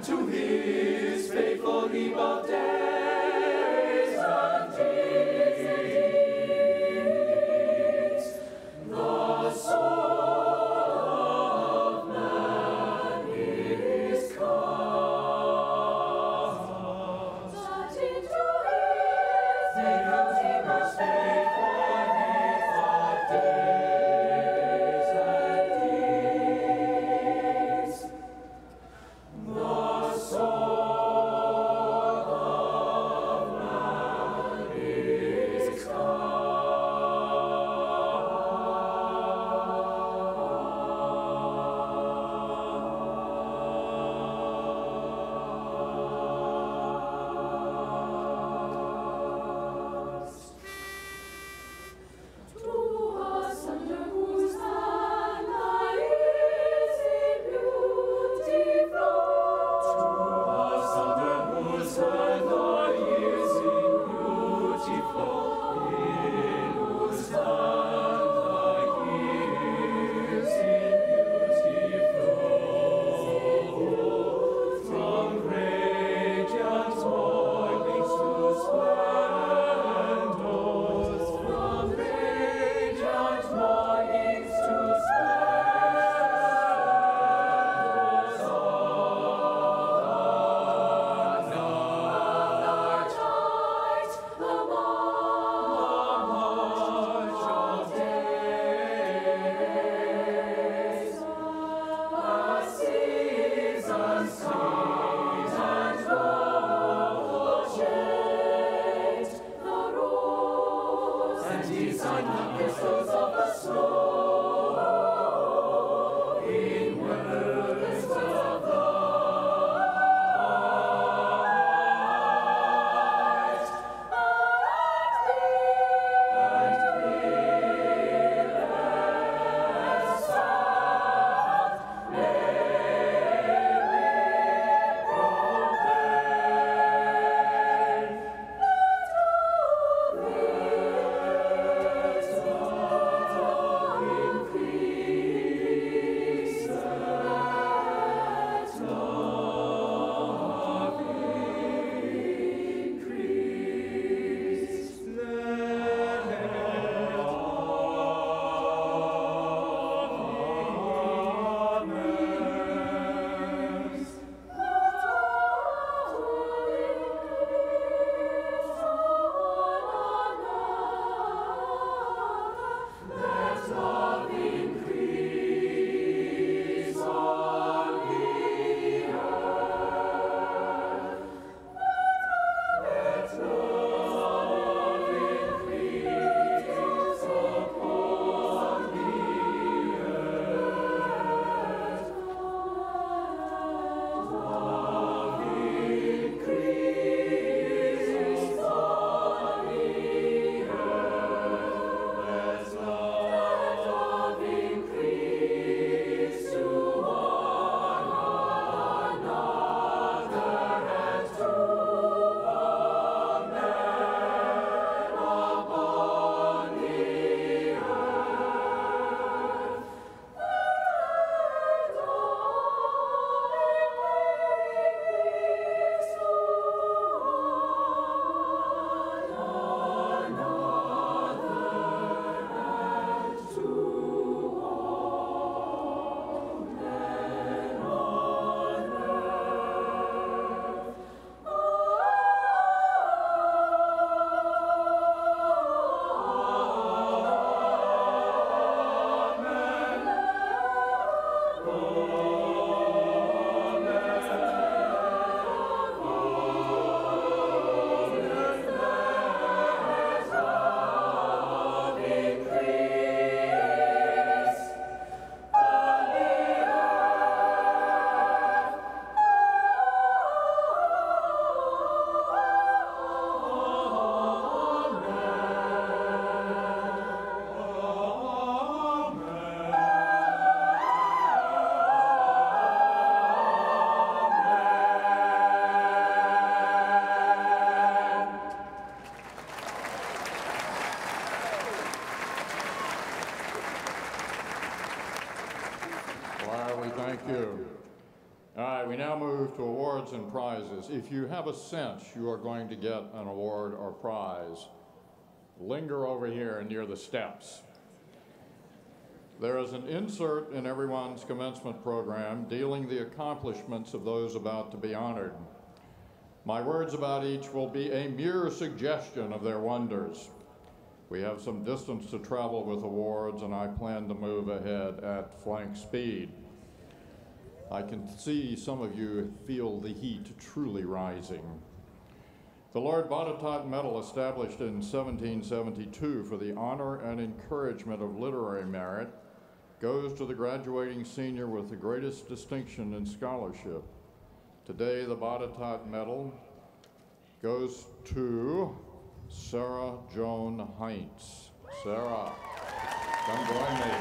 to his faithful heap of days and deeds. The soul of man is come. That into his faithful heap of days and deeds. The soul of man is come. To us under whose hand thy easy beauty flows. To us under whose hand thy easy beauty flows. In whose hand thy easy beauty flows. From radiant mornings to splendors. From radiant mornings to splendors of the night, the march of days, the seasons sweet and oceans, the rose and design the crystals of the snow in words of light and fearless sound may we proclaim. Let love increase on the earth. Let love increase upon the earth. Love increase on the earth. Let love increase to one another and to all men upon the earth. Let Why, we thank you. All right, we now move to awards and prizes. If you have a sense you are going to get an award or prize, linger over here near the steps. There is an insert in everyone's commencement program dealing the accomplishments of those about to be honored. My words about each will be a mere suggestion of their wonders. We have some distance to travel with awards, and I plan to move ahead at flank speed. I can see some of you feel the heat truly rising. The Lord Botetourt Medal, established in 1772 for the honor and encouragement of literary merit, goes to the graduating senior with the greatest distinction in scholarship. Today, the Botetourt Medal goes to Sarah Joan Heinz. Sarah, come join me.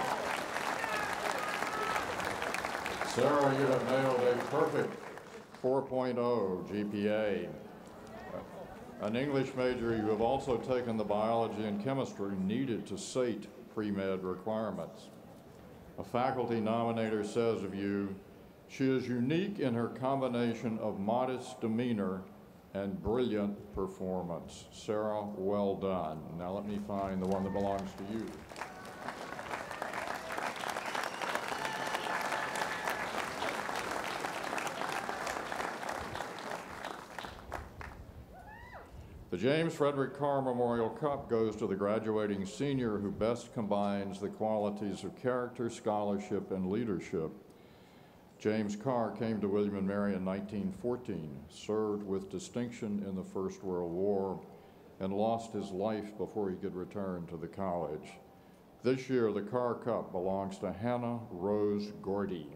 Sarah, you have nailed a perfect 4.0 GPA. An English major, you have also taken the biology and chemistry needed to sate pre-med requirements. A faculty nominator says of you, she is unique in her combination of modest demeanor and brilliant performance. Sarah, well done. Now let me find the one that belongs to you. The James Frederick Carr Memorial Cup goes to the graduating senior who best combines the qualities of character, scholarship, and leadership. James Carr came to William & Mary in 1914, served with distinction in the First World War, and lost his life before he could return to the college. This year, the Carr Cup belongs to Hannah Rose Gordy.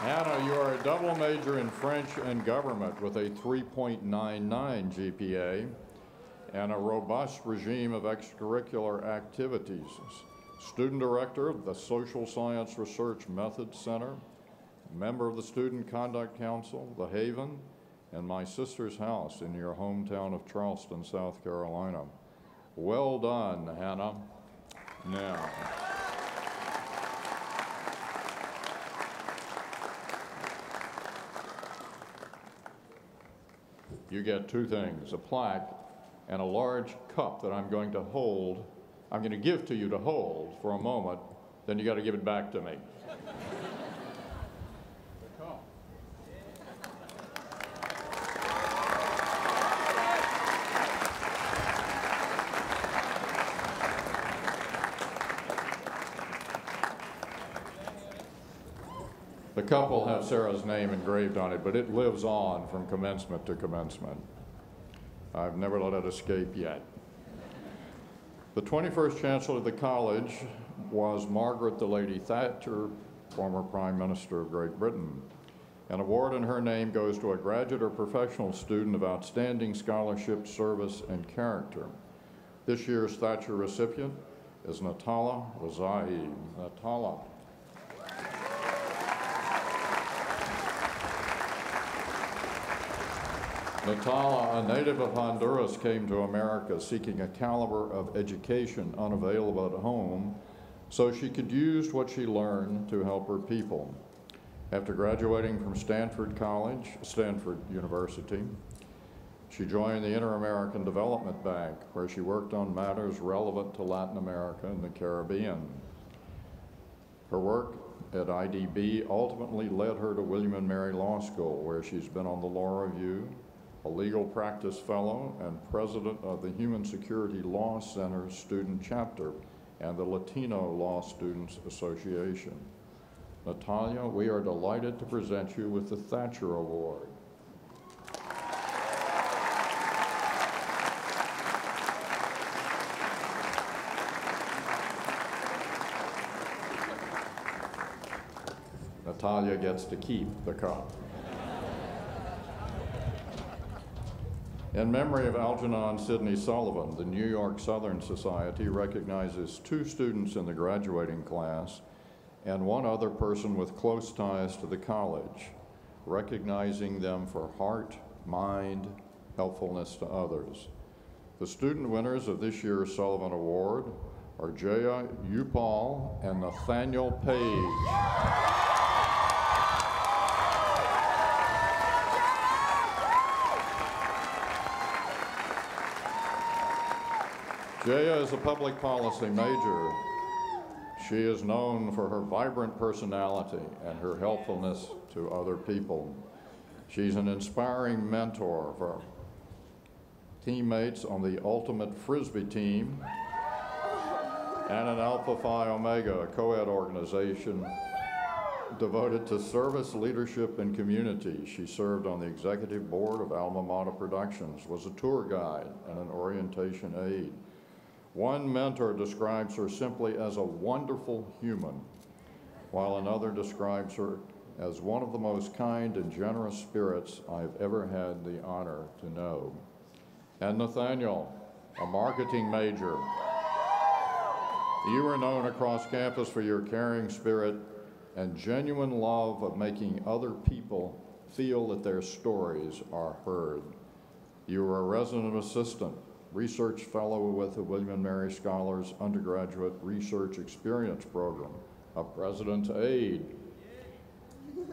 Hannah, you are a double major in French and government with a 3.99 GPA and a robust regime of extracurricular activities. Student director of the Social Science Research Methods Center, member of the Student Conduct Council, The Haven, and My Sister's House in your hometown of Charleston, South Carolina. Well done, Hannah. Now, you get two things, a plaque and a large cup that I'm going to hold. I'm going to give to you to hold for a moment, then you got to give it back to me. The cup will have Sarah's name engraved on it, but it lives on from commencement to commencement. I've never let it escape yet. The 21st Chancellor of the College was Margaret the Lady Thatcher, former Prime Minister of Great Britain. An award in her name goes to a graduate or professional student of outstanding scholarship, service, and character. This year's Thatcher recipient is Natala Razai. Natala. Natala, a native of Honduras, came to America seeking a caliber of education unavailable at home so she could use what she learned to help her people. After graduating from Stanford University, she joined the Inter-American Development Bank, where she worked on matters relevant to Latin America and the Caribbean. Her work at IDB ultimately led her to William & Mary Law School, where she's been on the Law Review, a legal practice fellow, and president of the Human Security Law Center's student chapter and the Latino Law Students Association. Natalia, we are delighted to present you with the Thatcher Award. Natalia gets to keep the cup. In memory of Algernon Sidney Sullivan, the New York Southern Society recognizes 2 students in the graduating class and 1 other person with close ties to the college, recognizing them for heart, mind, helpfulness to others. The student winners of this year's Sullivan Award are Jaya Upal and Nathaniel Page. Jaya is a public policy major. She is known for her vibrant personality and her helpfulness to other people. She's an inspiring mentor for teammates on the Ultimate Frisbee team and an Alpha Phi Omega, a co-ed organization devoted to service, leadership, and community. She served on the executive board of Alma Mater Productions, was a tour guide and an orientation aide. One mentor describes her simply as a wonderful human, while another describes her as one of the most kind and generous spirits I've ever had the honor to know. And Nathaniel, a marketing major. You are known across campus for your caring spirit and genuine love of making other people feel that their stories are heard. You are a resident assistant, research fellow with the William & Mary Scholars Undergraduate Research Experience Program, a president's aide,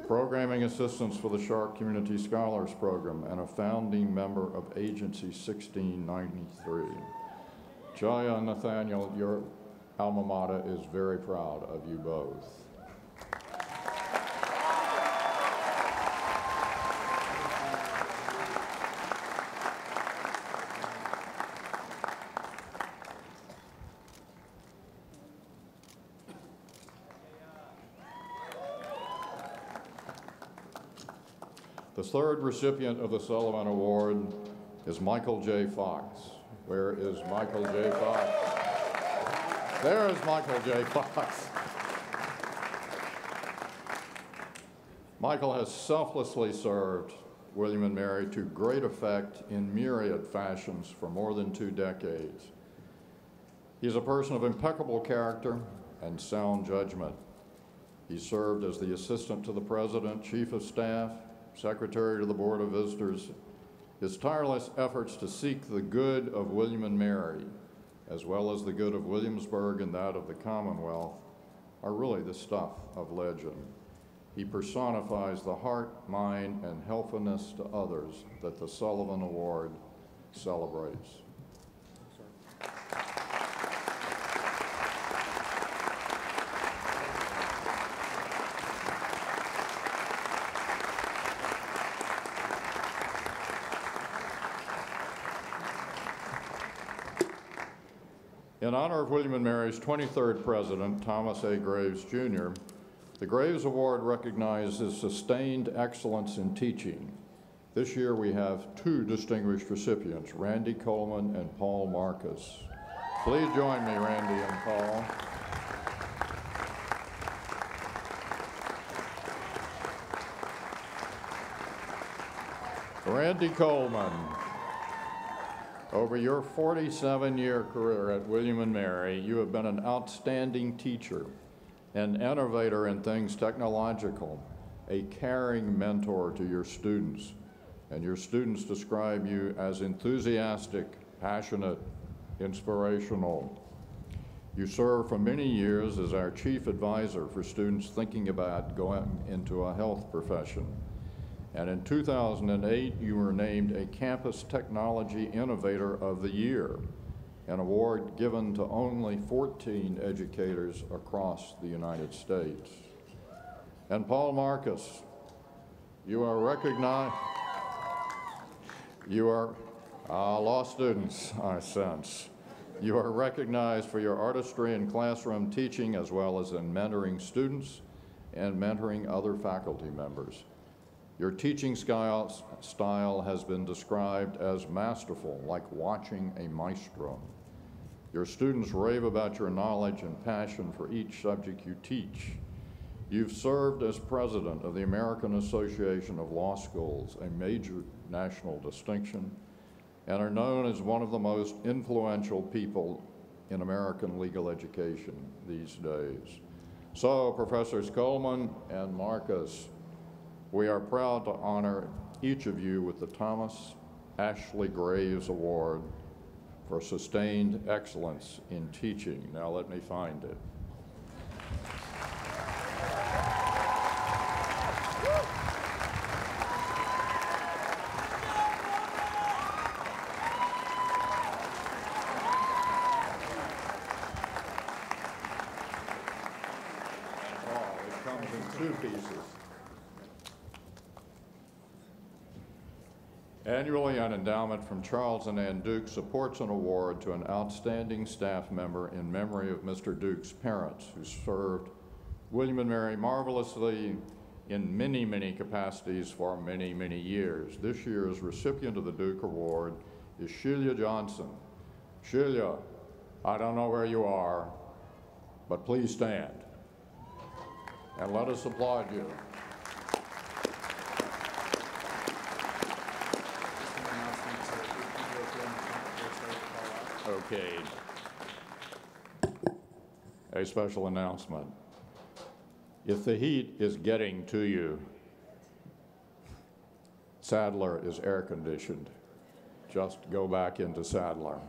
programming assistants for the Sharp Community Scholars Program, and a founding member of Agency 1693. Jaya and Nathaniel, your alma mater is very proud of you both. The third recipient of the Sullivan Award is Michael J. Fox. Where is Michael J. Fox? There is Michael J. Fox. Michael has selflessly served William & Mary to great effect in myriad fashions for more than 2 decades. He's a person of impeccable character and sound judgment. He served as the assistant to the president, chief of staff, secretary to the Board of Visitors. His tireless efforts to seek the good of William & Mary, as well as the good of Williamsburg and that of the Commonwealth, are really the stuff of legend. He personifies the heart, mind, and helpfulness to others that the Sullivan Award celebrates. In honor of William & Mary's 23rd president, Thomas A. Graves, Jr., the Graves Award recognizes sustained excellence in teaching. This year we have 2 distinguished recipients, Randy Coleman and Paul Marcus. Please join me, Randy and Paul. Randy Coleman. Over your 47-year career at William & Mary, you have been an outstanding teacher, an innovator in things technological, a caring mentor to your students, and your students describe you as enthusiastic, passionate, inspirational. You served for many years as our chief advisor for students thinking about going into a health profession. And in 2008, you were named a Campus Technology Innovator of the Year, an award given to only 14 educators across the United States. And Paul Marcus, you are recognized, law students, I sense. You are recognized for your artistry in classroom teaching as well as in mentoring students and mentoring other faculty members. Your teaching style has been described as masterful, like watching a maestro. Your students rave about your knowledge and passion for each subject you teach. You've served as president of the American Association of Law Schools, a major national distinction, and are known as one of the most influential people in American legal education these days. So, Professors Coleman and Marcus, we are proud to honor each of you with the Thomas Ashley Graves Award for sustained excellence in teaching. Now let me find it. Two pieces. Annually, an endowment from Charles and Ann Duke supports an award to an outstanding staff member in memory of Mr. Duke's parents, who served William and Mary marvelously in many, many capacities for many, many years. This year's recipient of the Duke Award is Sheila Johnson. Sheila, I don't know where you are, but please stand. And let us applaud you. Okay. A special announcement. If the heat is getting to you, Sadler is air conditioned. Just go back into Sadler.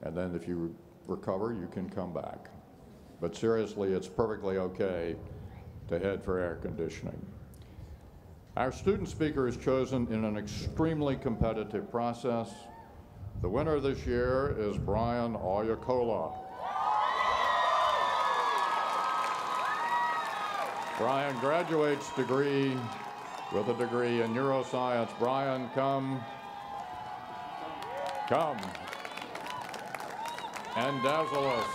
And then if you recover, you can come back. But seriously, it's perfectly okay to head for air conditioning. Our student speaker is chosen in an extremely competitive process. The winner this year is Brian Oyakola. Brian graduates with a degree in neuroscience. Brian, come and dazzle us.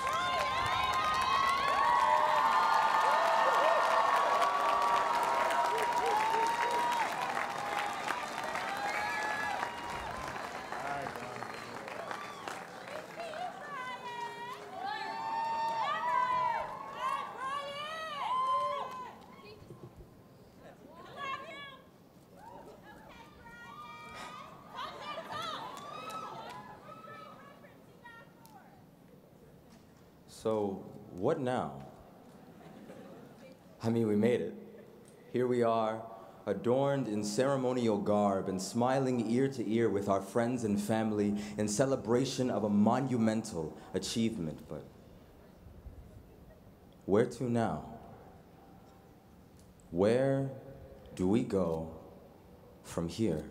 So, what now? I mean, we made it. Here we are, adorned in ceremonial garb and smiling ear to ear with our friends and family in celebration of a monumental achievement. But where to now? Where do we go from here?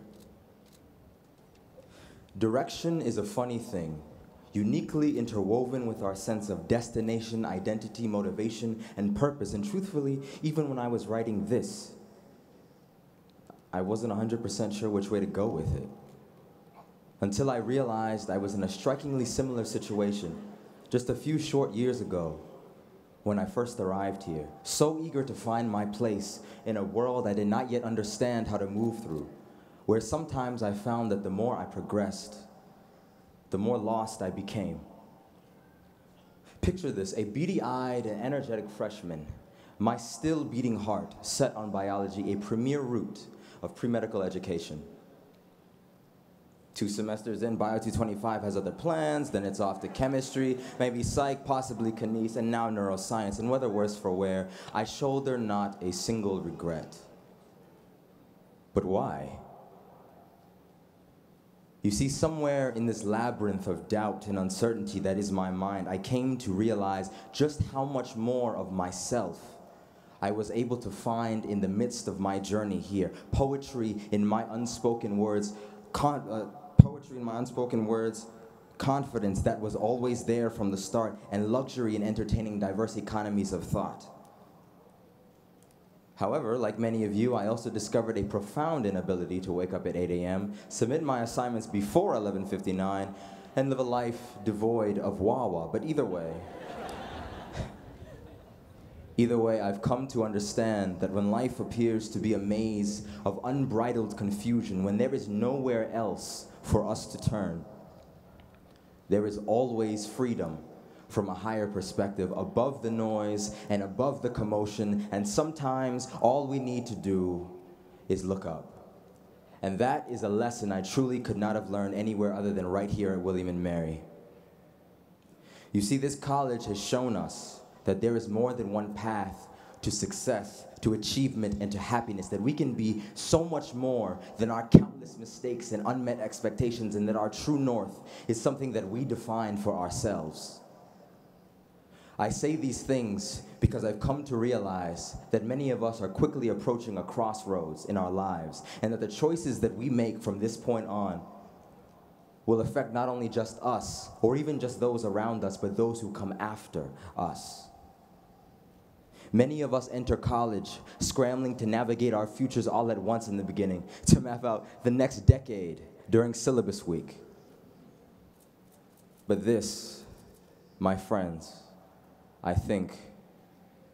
Direction is a funny thing, uniquely interwoven with our sense of destination, identity, motivation, and purpose. And truthfully, even when I was writing this, I wasn't 100% sure which way to go with it. Until I realized I was in a strikingly similar situation just a few short years ago when I first arrived here, so eager to find my place in a world I did not yet understand how to move through, where sometimes I found that the more I progressed, the more lost I became. Picture this, a beady-eyed and energetic freshman, my still beating heart set on biology, a premier route of pre-medical education. 2 semesters in, Bio 225 has other plans, then it's off to chemistry, maybe psych, possibly kines, and now neuroscience. And whether worse for wear, I shoulder not a single regret. But why? You see, somewhere in this labyrinth of doubt and uncertainty that is my mind, I came to realize just how much more of myself I was able to find in the midst of my journey here. Poetry in my unspoken words, confidence that was always there from the start, and luxury in entertaining diverse economies of thought. However, like many of you, I also discovered a profound inability to wake up at 8 a.m., submit my assignments before 11:59, and live a life devoid of wah-wah. But either way, I've come to understand that when life appears to be a maze of unbridled confusion, when there is nowhere else for us to turn, there is always freedom from a higher perspective, above the noise and above the commotion, and sometimes all we need to do is look up. And that is a lesson I truly could not have learned anywhere other than right here at William and Mary. You see, this college has shown us that there is more than one path to success, to achievement, and to happiness, that we can be so much more than our countless deepest mistakes and unmet expectations, and that our true north is something that we define for ourselves. I say these things because I've come to realize that many of us are quickly approaching a crossroads in our lives, and that the choices that we make from this point on will affect not only just us, or even just those around us, but those who come after us. Many of us enter college scrambling to navigate our futures all at once in the beginning, to map out the next decade during syllabus week. But this, my friends, I think,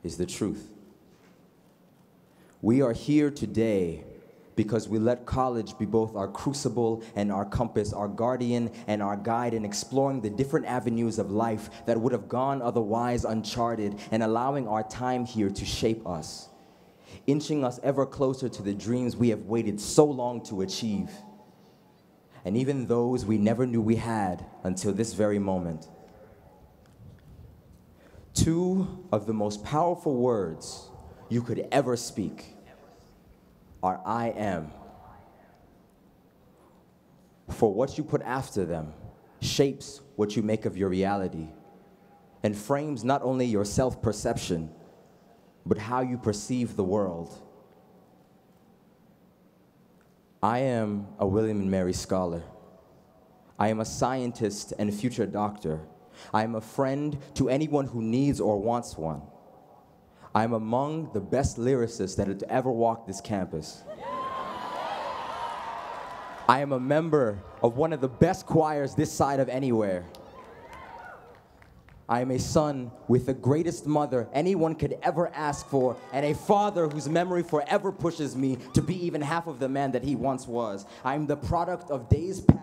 is the truth. We are here today because we let college be both our crucible and our compass, our guardian and our guide in exploring the different avenues of life that would have gone otherwise uncharted, and allowing our time here to shape us, inching us ever closer to the dreams we have waited so long to achieve, and even those we never knew we had until this very moment. Two of the most powerful words you could ever speak are I am. For what you put after them shapes what you make of your reality, and frames not only your self-perception, but how you perceive the world. I am a William and Mary scholar. I am a scientist and future doctor. I am a friend to anyone who needs or wants one. I am among the best lyricists that have ever walked this campus. I am a member of one of the best choirs this side of anywhere. I am a son with the greatest mother anyone could ever ask for, and a father whose memory forever pushes me to be even half of the man that he once was. I am the product of days past,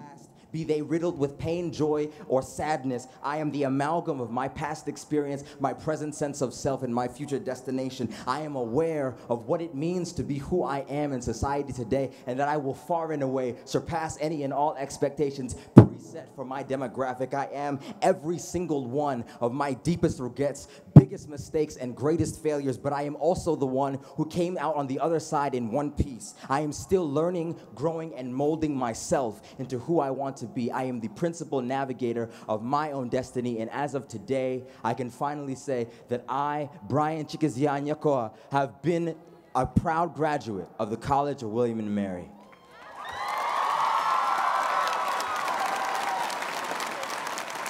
be they riddled with pain, joy, or sadness. I am the amalgam of my past experience, my present sense of self, and my future destination. I am aware of what it means to be who I am in society today, and that I will far and away surpass any and all expectations preset for my demographic. I am every single one of my deepest regrets, biggest mistakes, and greatest failures, but I am also the one who came out on the other side in one piece. I am still learning, growing, and molding myself into who I want to be. I am the principal navigator of my own destiny, and as of today, I can finally say that I, Brian Chikezianyakoa, have been a proud graduate of the College of William and Mary.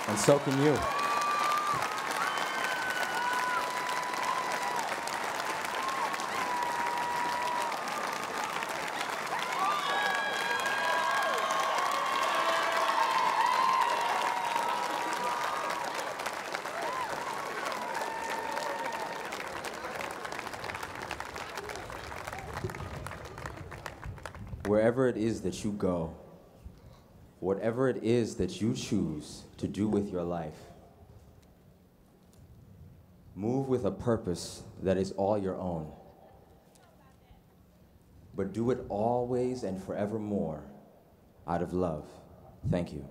And so can you. Wherever it is that you go, whatever it is that you choose to do with your life, move with a purpose that is all your own. But do it always and forevermore out of love. Thank you.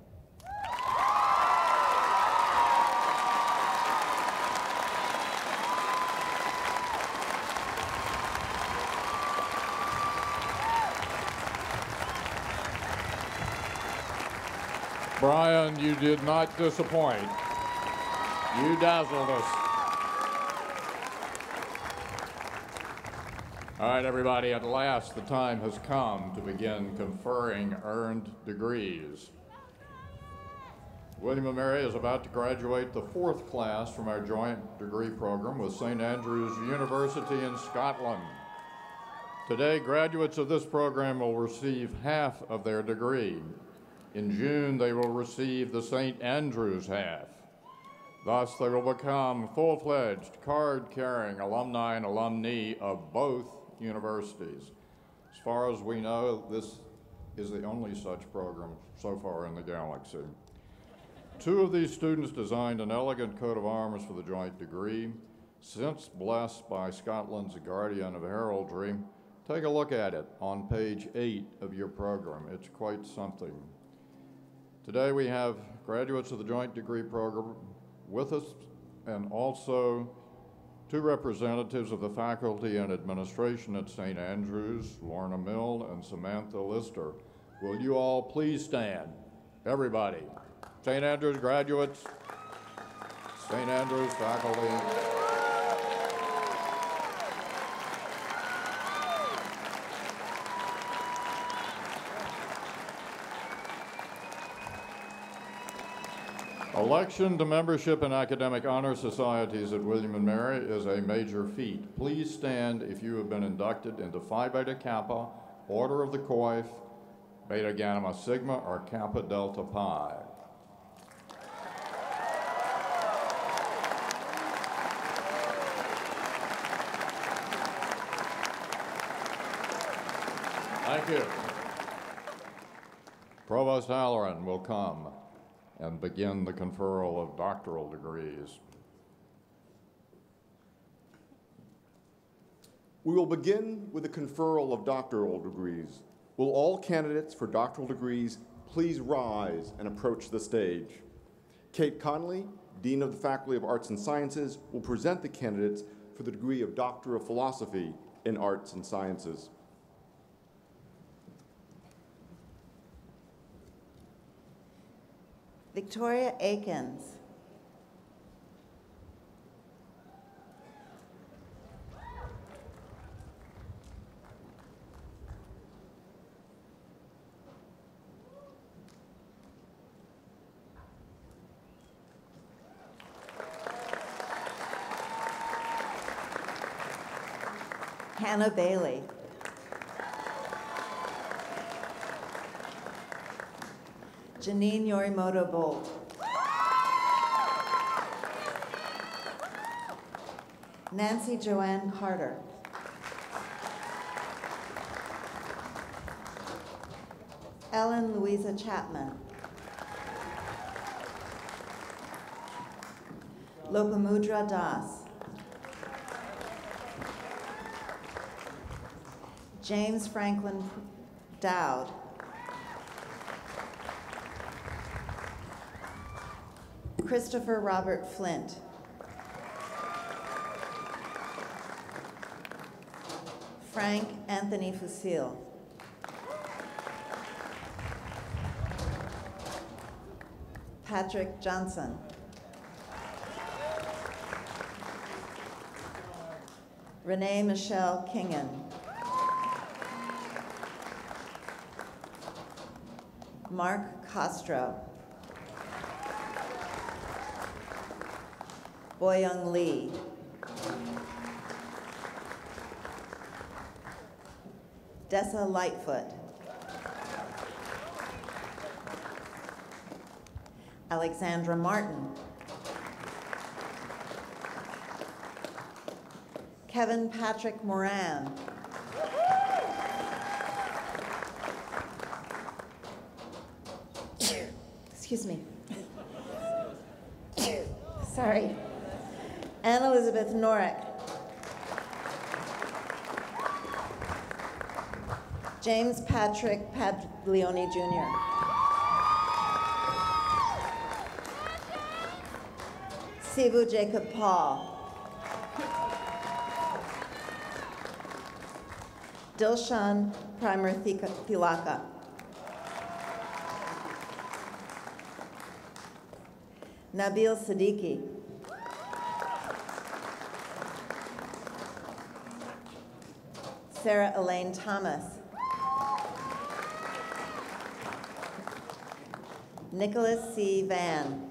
Brian, you did not disappoint. You dazzled us. All right, everybody, at last the time has come to begin conferring earned degrees. William & Mary is about to graduate the 4th class from our joint degree program with St. Andrews University in Scotland. Today, graduates of this program will receive half of their degree. In June, they will receive the St. Andrews half. Thus, they will become full-fledged, card-carrying alumni and alumni of both universities. As far as we know, this is the only such program so far in the galaxy. 2 of these students designed an elegant coat of arms for the joint degree, since blessed by Scotland's guardian of heraldry. Take a look at it on page 8 of your program. It's quite something. Today we have graduates of the joint degree program with us, and also 2 representatives of the faculty and administration at St. Andrews, Lorna Mill and Samantha Lister. Will you all please stand? Everybody. St. Andrews graduates, St. Andrews faculty. Election to membership in academic honor societies at William & Mary is a major feat. Please stand if you have been inducted into Phi Beta Kappa, Order of the Coif, Beta Gamma Sigma, or Kappa Delta Pi. Thank you. Provost Halloran will come and begin the conferral of doctoral degrees. We will begin with the conferral of doctoral degrees. Will all candidates for doctoral degrees please rise and approach the stage? Kate Conley, Dean of the Faculty of Arts and Sciences, will present the candidates for the degree of Doctor of Philosophy in Arts and Sciences. Victoria Akins. Hannah Bailey. Janine Yorimoto Bolt. Nancy Joanne Carter. Ellen Louisa Chapman. Lopamudra Das. James Franklin Dowd. Christopher Robert Flint. Frank Anthony Fusil. Patrick Johnson. Renee Michelle Kingen. Mark Castro. Boyoung Lee. Dessa Lightfoot. Alexandra Martin. Kevin Patrick Moran. Excuse me. Sorry. Anne Elizabeth Norick. James Patrick Paglioni Jr. Sivu Jacob Paul. Dilshan Primer Thilaka. Nabil Siddiqui. Sarah Elaine Thomas. Nicholas C. Van.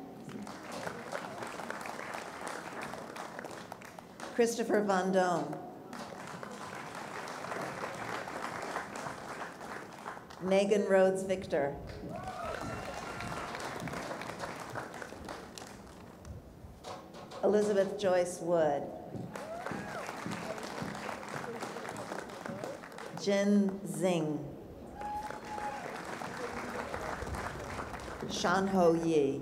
Christopher Von Dome. Megan Rhodes Victor. Elizabeth Joyce Wood. Jin Zing. Shan Ho Yi.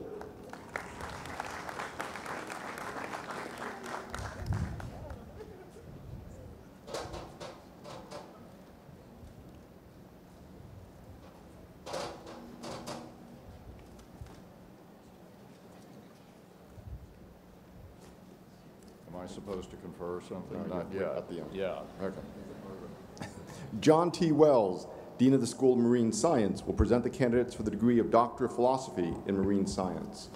Am I supposed to confer something? No, Not yet. at the end. Yeah. Okay. John T. Wells, Dean of the School of Marine Science, will present the candidates for the degree of Doctor of Philosophy in Marine Science.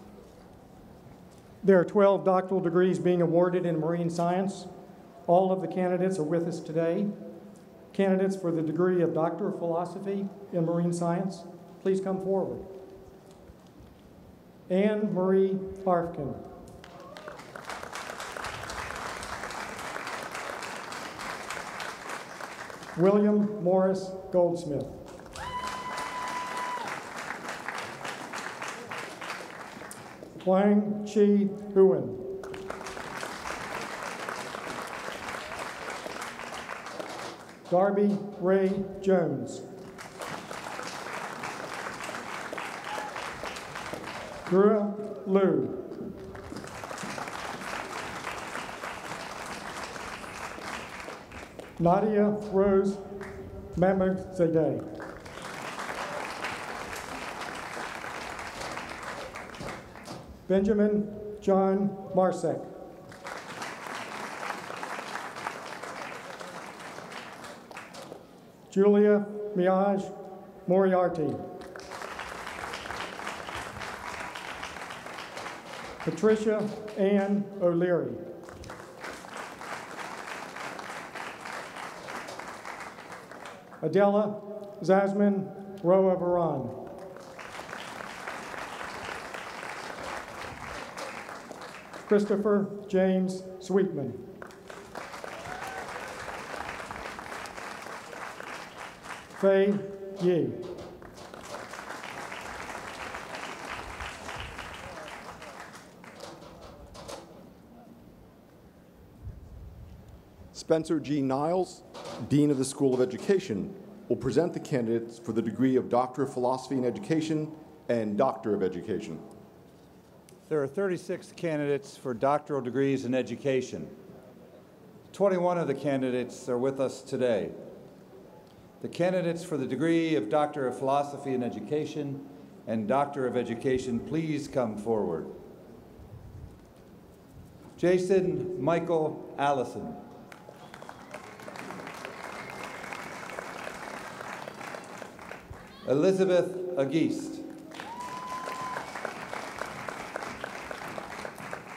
There are 12 doctoral degrees being awarded in marine science. All of the candidates are with us today. Candidates for the degree of Doctor of Philosophy in Marine Science, please come forward. Anne Marie Harfkin. William Morris Goldsmith. Huang Chi Huan. Darby Ray Jones. Grua Liu. Nadia Rose Mamadzadeh. Benjamin John Marsek. Julia Miaj Moriarty. Patricia Ann O'Leary. Adela Zasmin Roa Varan. Christopher James Sweetman. Fei Yi. Spencer G. Niles, Dean of the School of Education, will present the candidates for the degree of Doctor of Philosophy in Education and Doctor of Education. There are 36 candidates for doctoral degrees in education. 21 of the candidates are with us today. The candidates for the degree of Doctor of Philosophy in Education and Doctor of Education, please come forward. Jason Michael Allison. Elizabeth Agist.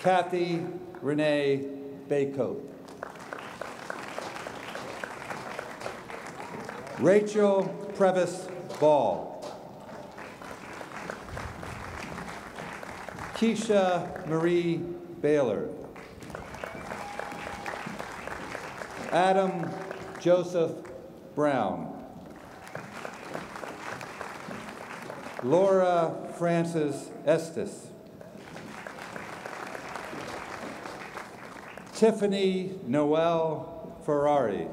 Kathy Renee Baycoat. Rachel Previs Ball. Keisha Marie Baylor. Adam Joseph Brown. Laura Frances Estes. Tiffany Noel Ferrari.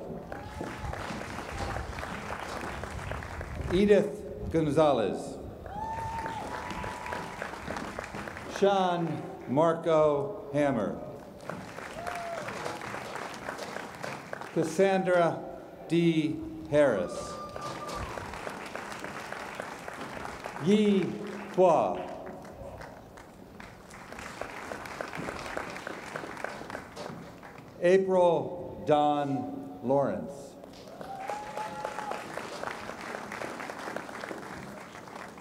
Edith Gonzalez. Sean Marco Hammer. Cassandra D. Harris. Yi Hua. April Dawn Lawrence.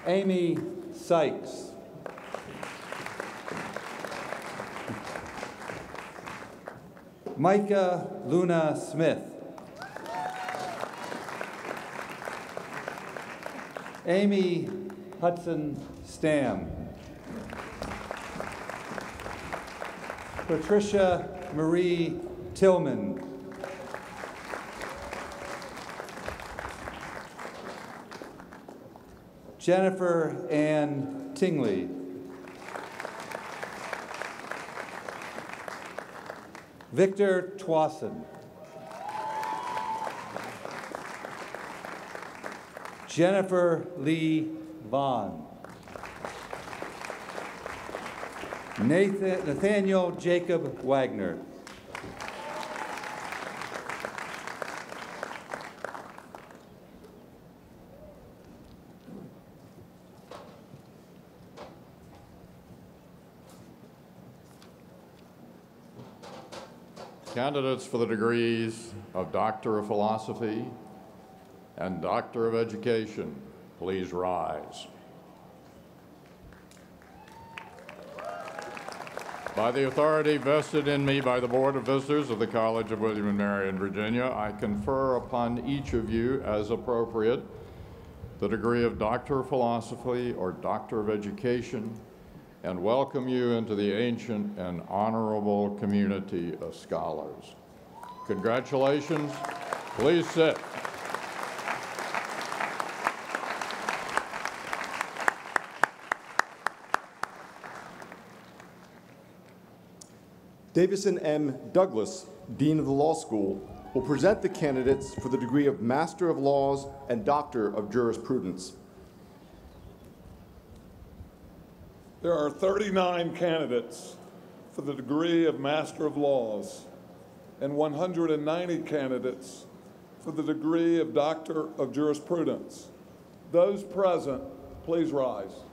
Amy Sykes. Micah Luna Smith. Amy Hudson Stam. Patricia Marie Tillman. Jennifer Ann Tingley. Victor Twasson. Jennifer Lee Vaughn. Nathaniel Jacob Wagner. Candidates for the degrees of Doctor of Philosophy and Doctor of Education, please rise. By the authority vested in me by the Board of Visitors of the College of William & Mary in Virginia, I confer upon each of you, as appropriate, the degree of Doctor of Philosophy or Doctor of Education, and welcome you into the ancient and honorable community of scholars. Congratulations. Please sit. Davison M. Douglas, Dean of the Law School, will present the candidates for the degree of Master of Laws and Doctor of Jurisprudence. There are 39 candidates for the degree of Master of Laws and 190 candidates for the degree of Doctor of Jurisprudence. Those present, please rise.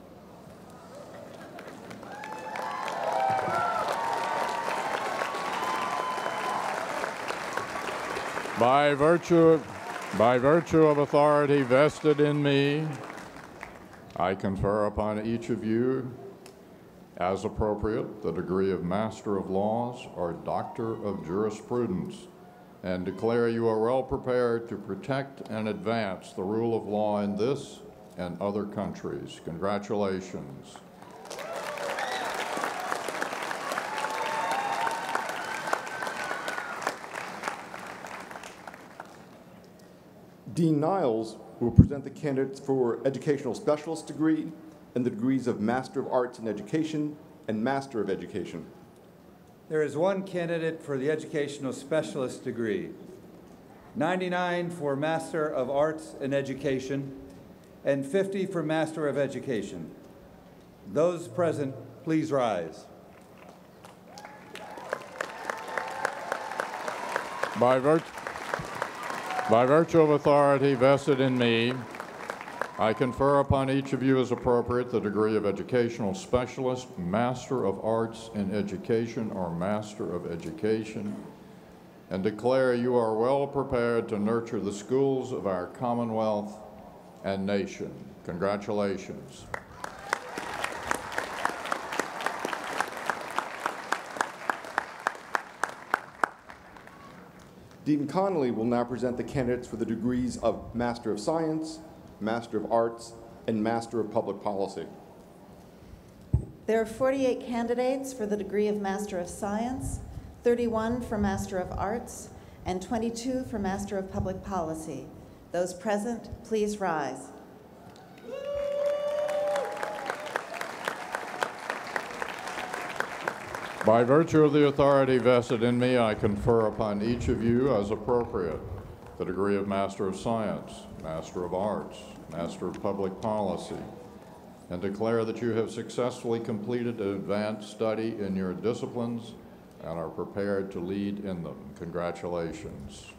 By virtue of authority vested in me, I confer upon each of you, as appropriate, the degree of Master of Laws or Doctor of Jurisprudence, and declare you are well prepared to protect and advance the rule of law in this and other countries. Congratulations. Dean Niles will present the candidates for Educational Specialist degree and the degrees of Master of Arts in Education and Master of Education. There is one candidate for the Educational Specialist degree, 99 for Master of Arts in Education, and 50 for Master of Education. Those present, please rise. By virtue of authority vested in me, I confer upon each of you as appropriate the degree of Educational Specialist, Master of Arts in Education, or Master of Education, and declare you are well prepared to nurture the schools of our Commonwealth and nation. Congratulations. Dean Connolly will now present the candidates for the degrees of Master of Science, Master of Arts, and Master of Public Policy. There are 48 candidates for the degree of Master of Science, 31 for Master of Arts, and 22 for Master of Public Policy. Those present, please rise. By virtue of the authority vested in me, I confer upon each of you, as appropriate, the degree of Master of Science, Master of Arts, Master of Public Policy, and declare that you have successfully completed an advanced study in your disciplines and are prepared to lead in them. Congratulations.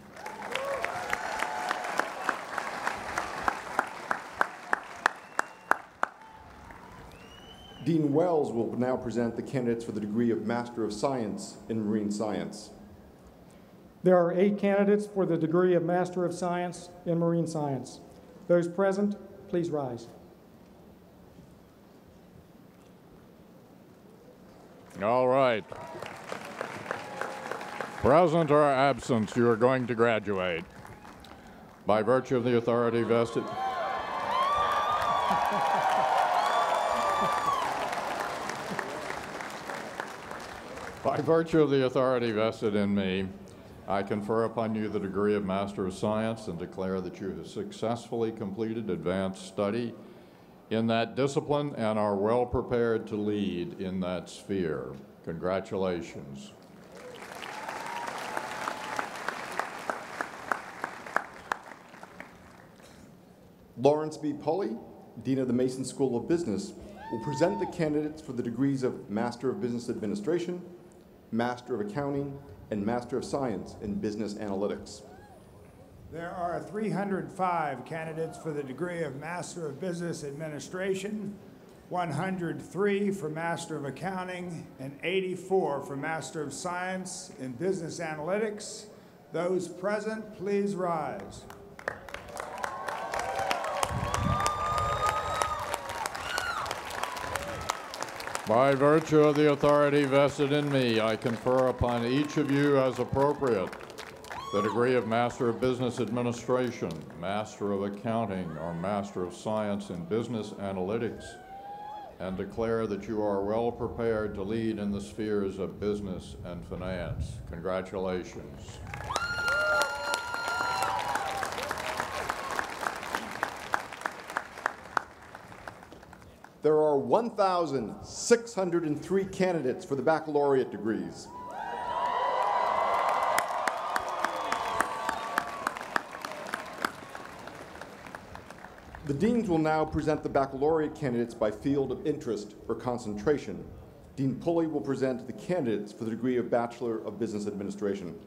Dean Wells will now present the candidates for the degree of Master of Science in Marine Science. There are 8 candidates for the degree of Master of Science in Marine Science. Those present, please rise. All right. Present or absent, you are going to graduate. By virtue of the authority vested... By virtue of the authority vested in me, I confer upon you the degree of Master of Science and declare that you have successfully completed advanced study in that discipline and are well prepared to lead in that sphere. Congratulations. Lawrence B. Pulley, Dean of the Mason School of Business, will present the candidates for the degrees of Master of Business Administration, Master of Accounting, and Master of Science in Business Analytics. There are 305 candidates for the degree of Master of Business Administration, 103 for Master of Accounting, and 84 for Master of Science in Business Analytics. Those present, please rise. By virtue of the authority vested in me, I confer upon each of you as appropriate the degree of Master of Business Administration, Master of Accounting, or Master of Science in Business Analytics, and declare that you are well prepared to lead in the spheres of business and finance. Congratulations. There are 1,603 candidates for the baccalaureate degrees. The deans will now present the baccalaureate candidates by field of interest or concentration. Dean Pulley will present the candidates for the degree of Bachelor of Business Administration.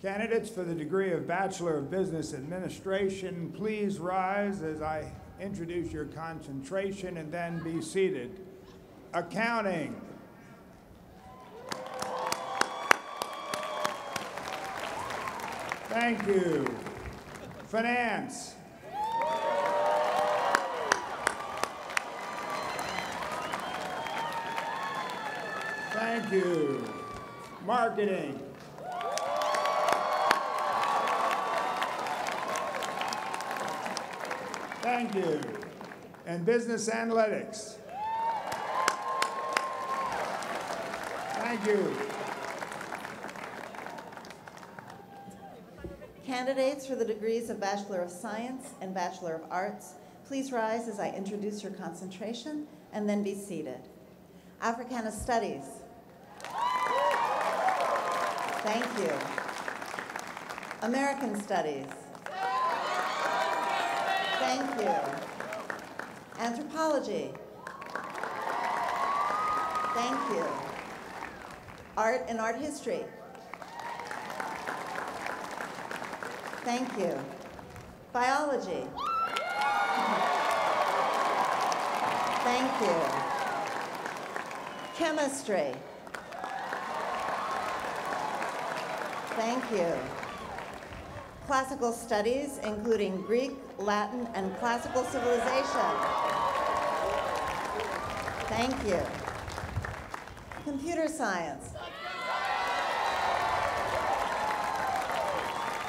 Candidates for the degree of Bachelor of Business Administration, please rise as I introduce your concentration and then be seated. Accounting. Thank you. Finance. Thank you. Marketing. Thank you. And business analytics. Thank you. Candidates for the degrees of Bachelor of Science and Bachelor of Arts, please rise as I introduce your concentration and then be seated. Africana Studies. Thank you. American Studies. Thank you. Anthropology. Thank you. Art and Art History. Thank you. Biology. Thank you. Chemistry. Thank you. Classical Studies, including Greek, Latin, and Classical Civilization. Thank you. Computer Science.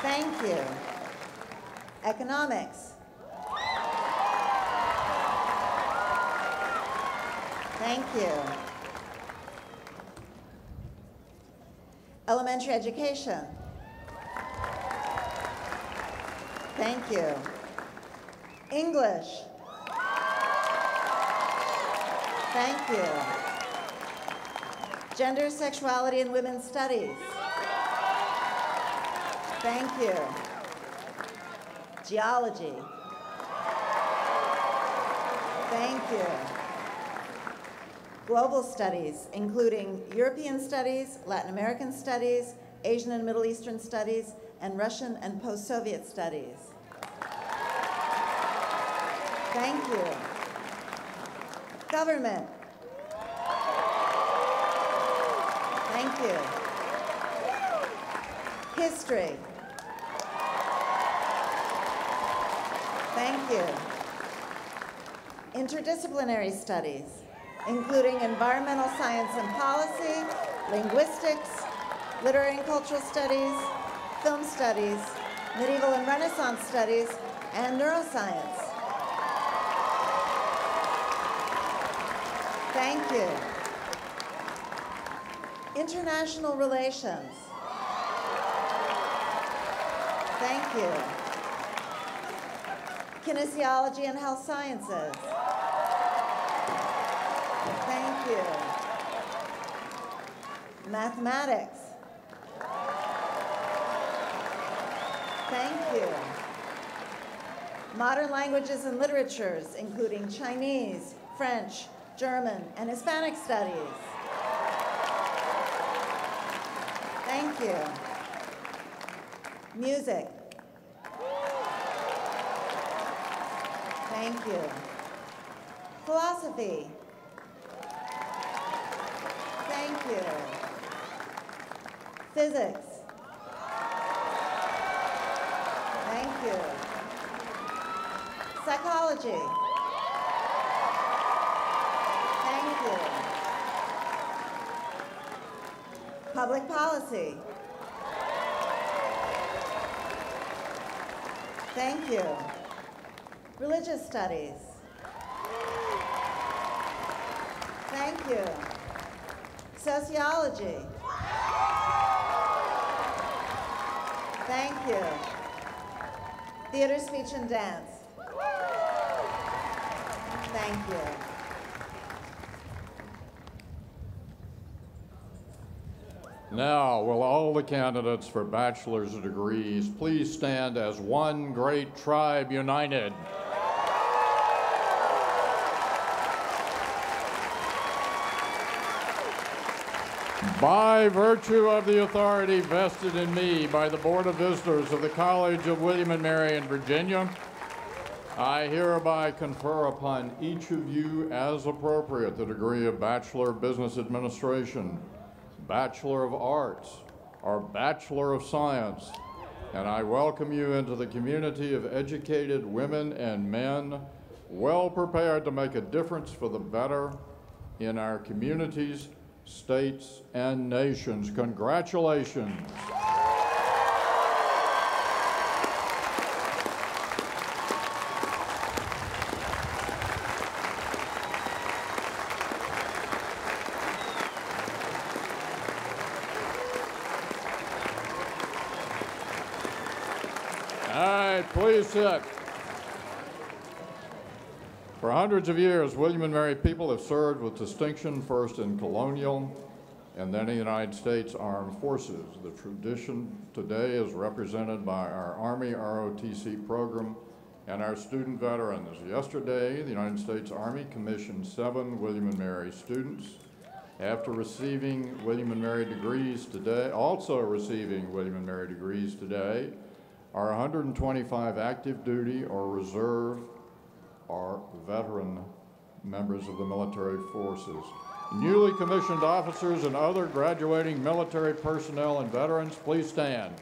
Thank you. Economics. Thank you. Elementary Education. Thank you. English. Thank you. Gender, Sexuality, and Women's Studies. Thank you. Geology. Thank you. Global Studies, including European Studies, Latin American Studies, Asian and Middle Eastern Studies, and Russian and post-Soviet Studies. Thank you. Government. Thank you. History. Thank you. Interdisciplinary Studies, including Environmental Science and Policy, Linguistics, Literary and Cultural Studies, Film Studies, Medieval and Renaissance Studies, and Neuroscience. Thank you. International Relations. Thank you. Kinesiology and Health Sciences. Thank you. Mathematics. Thank you. Modern Languages and Literatures, including Chinese, French, German, and Hispanic Studies. Thank you. Music. Thank you. Philosophy. Thank you. Physics. Thank you. Psychology. Public Policy. Thank you. Religious Studies. Thank you. Sociology. Thank you. Theater, Speech, and Dance. Thank you. Now, will all the candidates for bachelor's degrees please stand as one great tribe united? By virtue of the authority vested in me by the Board of Visitors of the College of William and Mary in Virginia, I hereby confer upon each of you as appropriate the degree of Bachelor of Business Administration, Bachelor of Arts, or Bachelor of Science, and I welcome you into the community of educated women and men well prepared to make a difference for the better in our communities, states, and nations. Congratulations. Please sit. For hundreds of years, William and Mary people have served with distinction, first in colonial and then in the United States Armed Forces. The tradition today is represented by our Army ROTC program and our student veterans. Yesterday, the United States Army commissioned 7 William and Mary students. After receiving William and Mary degrees today, also receiving William and Mary degrees today, are 125 active duty or reserve or veteran members of the military forces. Newly commissioned officers and other graduating military personnel and veterans, please stand.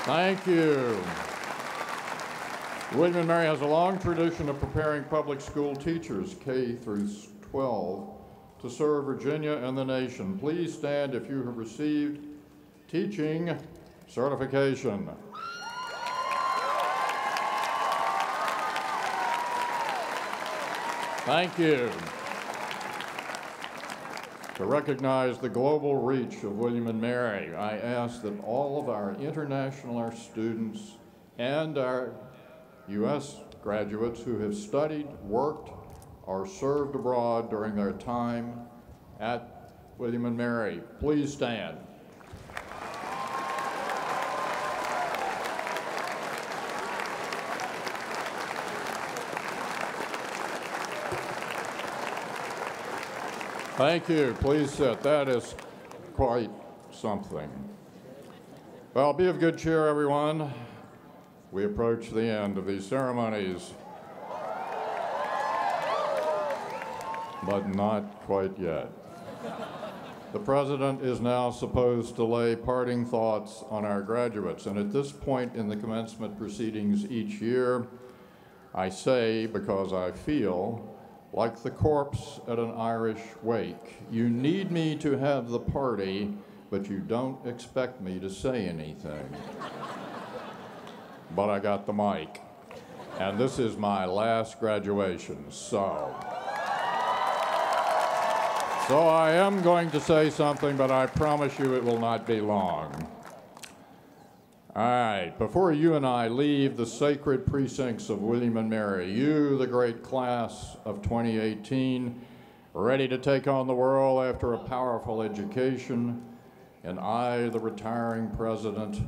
Thank you. William and Mary has a long tradition of preparing public school teachers, K through 12, to serve Virginia and the nation. Please stand if you have received teaching certification. Thank you. To recognize the global reach of William and Mary, I ask that all of our international students and our U.S. graduates who have studied, worked, or served abroad during their time at William and Mary, please stand. Thank you. Please sit. That is quite something. Well, be of good cheer, everyone. We approach the end of these ceremonies, but not quite yet. The President is now supposed to lay parting thoughts on our graduates, and at this point in the commencement proceedings each year, I say, because I feel like the corpse at an Irish wake, you need me to have the party, but you don't expect me to say anything. But I got the mic, and this is my last graduation, so I am going to say something, but I promise you it will not be long. All right, before you and I leave the sacred precincts of William and Mary, you, the great class of 2018, ready to take on the world after a powerful education, and I, the retiring president,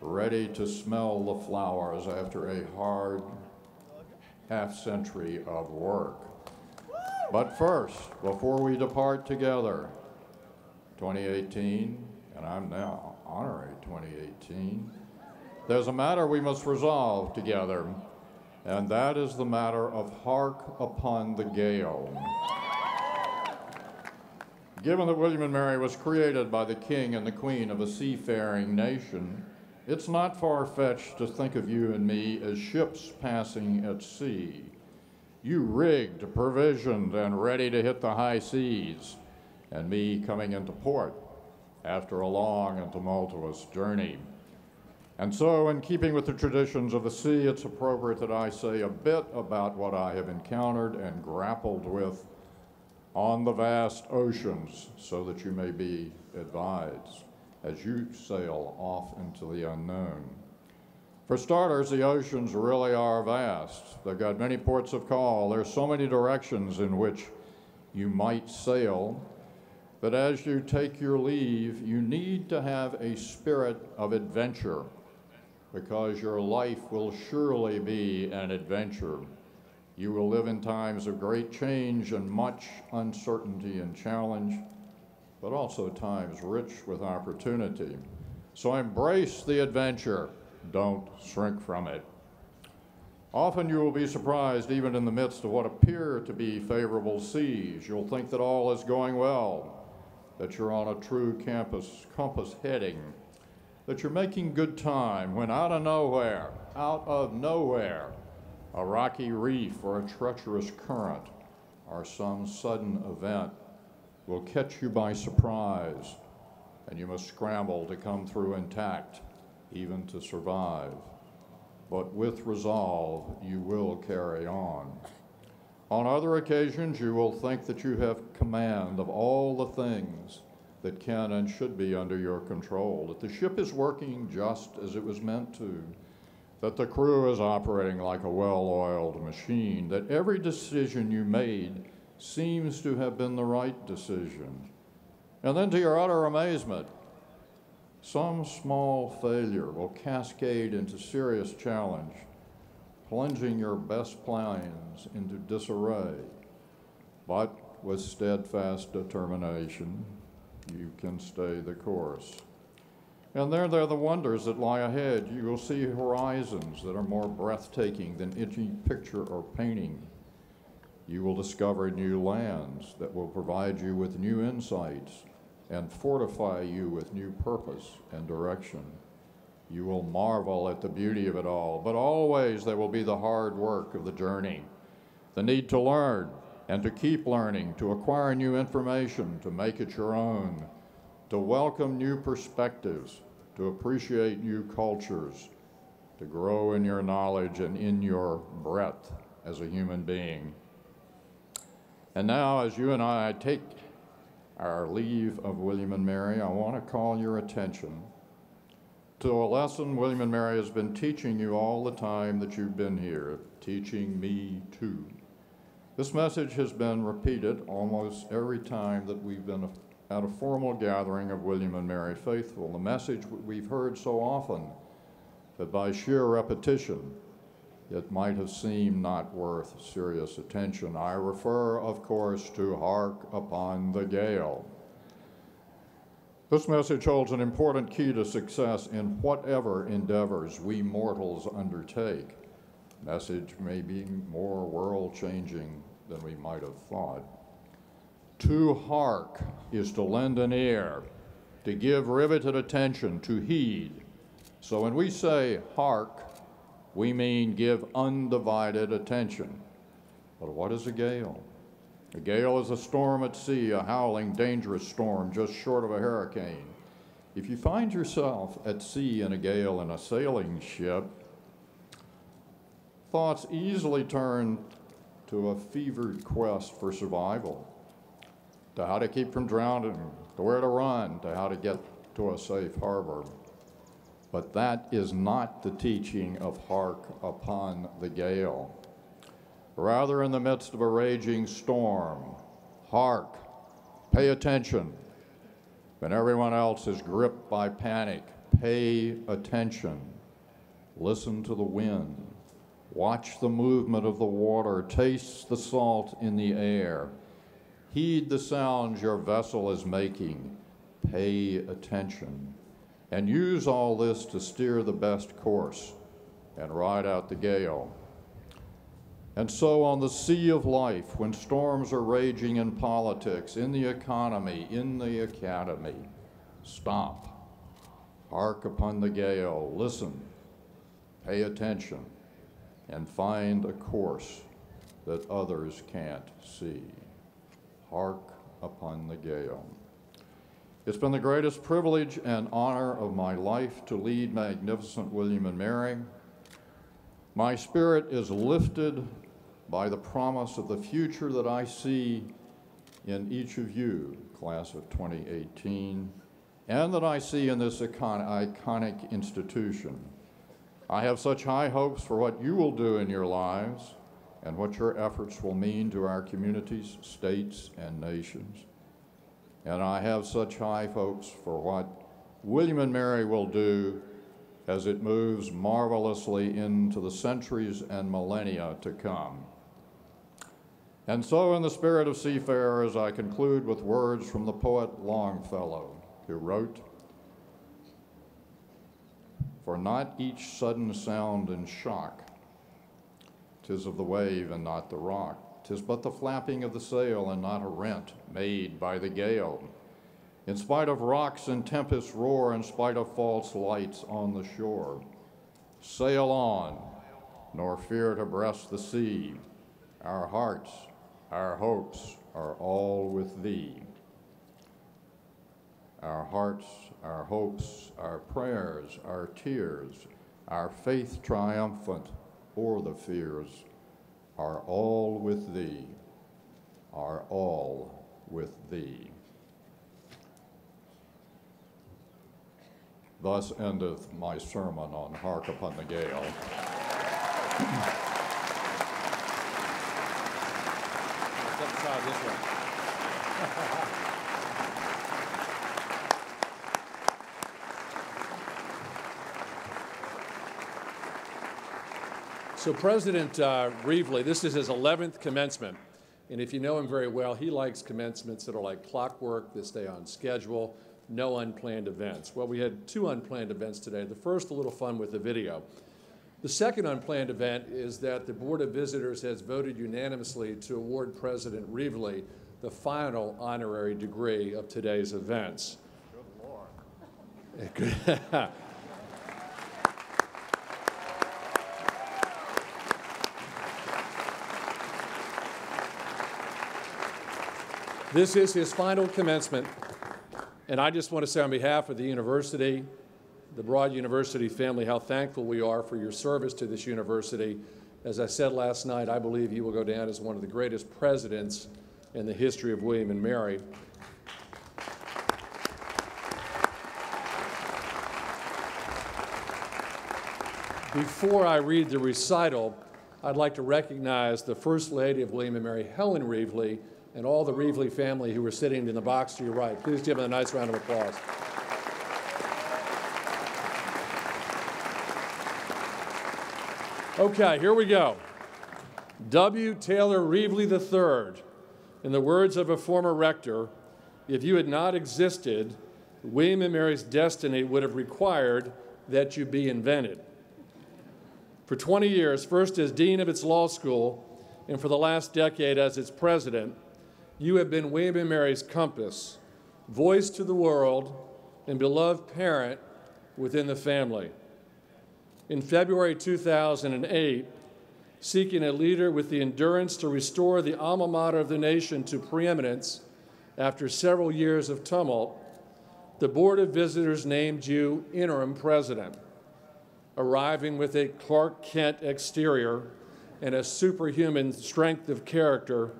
ready to smell the flowers after a hard half-century of work. But first, before we depart together, 2018, and I'm now Honorary 2018, there's a matter we must resolve together, and that is the matter of hark upon the gale. Given that William and Mary was created by the King and the Queen of a seafaring nation, It's not far-fetched to think of you and me as ships passing at sea. You rigged, provisioned, and ready to hit the high seas, and me coming into port after a long and tumultuous journey. And so, in keeping with the traditions of the sea, it's appropriate that I say a bit about what I have encountered and grappled with on the vast oceans, so that you may be advised as you sail off into the unknown. For starters, the oceans really are vast. They've got many ports of call. There's so many directions in which you might sail that as you take your leave, you need to have a spirit of adventure, because your life will surely be an adventure. You will live in times of great change and much uncertainty and challenge, but also times rich with opportunity. So embrace the adventure. Don't shrink from it. Often you will be surprised, even in the midst of what appear to be favorable seas. You'll think that all is going well, that you're on a true compass heading, that you're making good time, when out of nowhere, a rocky reef or a treacherous current or some sudden event will catch you by surprise, and you must scramble to come through intact, even to survive. But with resolve, you will carry on. On other occasions, you will think that you have command of all the things that can and should be under your control, that the ship is working just as it was meant to, that the crew is operating like a well-oiled machine, that every decision you made seems to have been the right decision. And then, to your utter amazement, some small failure will cascade into serious challenge, plunging your best plans into disarray. But with steadfast determination, you can stay the course. And there are the wonders that lie ahead. You will see horizons that are more breathtaking than any picture or painting. You will discover new lands that will provide you with new insights and fortify you with new purpose and direction. You will marvel at the beauty of it all, but always there will be the hard work of the journey, the need to learn and to keep learning, to acquire new information, to make it your own, to welcome new perspectives, to appreciate new cultures, to grow in your knowledge and in your breadth as a human being. And now, as you and I take our leave of William and Mary, I want to call your attention to a lesson William and Mary has been teaching you all the time that you've been here, teaching me too. This message has been repeated almost every time that we've been at a formal gathering of William and Mary faithful. The message we've heard so often that by sheer repetition, it might have seemed not worth serious attention. I refer, of course, to Hark Upon the Gale. This message holds an important key to success in whatever endeavors we mortals undertake. Message may be more world-changing than we might have thought. To hark is to lend an ear, to give riveted attention, to heed. So when we say hark, we mean give undivided attention. But what is a gale? A gale is a storm at sea, a howling, dangerous storm just short of a hurricane. If you find yourself at sea in a gale in a sailing ship, thoughts easily turn to a fevered quest for survival, to how to keep from drowning, to where to run, to how to get to a safe harbor. But that is not the teaching of Hark Upon the Gale. Rather, in the midst of a raging storm, hark, pay attention. When everyone else is gripped by panic, pay attention. Listen to the wind. Watch the movement of the water. Taste the salt in the air. Heed the sounds your vessel is making. Pay attention. And use all this to steer the best course and ride out the gale. And so on the sea of life, when storms are raging in politics, in the economy, in the academy, stop, Hark upon the gale, listen, pay attention, and find a course that others can't see. Hark upon the gale. It's been the greatest privilege and honor of my life to lead magnificent William and Mary. My spirit is lifted by the promise of the future that I see in each of you, class of 2018, and that I see in this iconic institution. I have such high hopes for what you will do in your lives and what your efforts will mean to our communities, states, and nations. And I have such high hopes for what William and Mary will do as it moves marvelously into the centuries and millennia to come. And so in the spirit of seafarers, I conclude with words from the poet Longfellow, who wrote, "For not each sudden sound and shock, 'tis of the wave and not the rock. 'Tis but the flapping of the sail and not a rent made by the gale. In spite of rocks and tempests roar, in spite of false lights on the shore. Sail on, nor fear to breast the sea. Our hearts, our hopes are all with thee." Our hearts, our hopes, our prayers, our tears, our faith triumphant o'er the fears, are all with thee, are all with thee. Thus endeth my sermon on Hark Upon the Gale. Let's try this one. So President Reevely, this is his 11th commencement, and if you know him very well, he likes commencements that are like clockwork, that stay on schedule, no unplanned events. Well, we had 2 unplanned events today. The first, a little fun with the video. The second unplanned event is that the Board of Visitors has voted unanimously to award President Reevely the final honorary degree of today's events. Good Lord. This is his final commencement, and I just want to say on behalf of the university, the Broad University family, how thankful we are for your service to this university. As I said last night, I believe you will go down as one of the greatest presidents in the history of William and Mary. Before I read the recital, I'd like to recognize the First Lady of William and Mary, Helen Reevely, and all the Reevely family who are sitting in the box to your right. Please give them a nice round of applause. Okay, here we go. W. Taylor Reevely III, in the words of a former rector, if you had not existed, William and Mary's destiny would have required that you be invented. For 20 years, first as dean of its law school, and for the last decade as its president, you have been William and Mary's compass, voice to the world, and beloved parent within the family. In February 2008, seeking a leader with the endurance to restore the alma mater of the nation to preeminence after several years of tumult, the Board of Visitors named you interim president. Arriving with a Clark Kent exterior and a superhuman strength of character,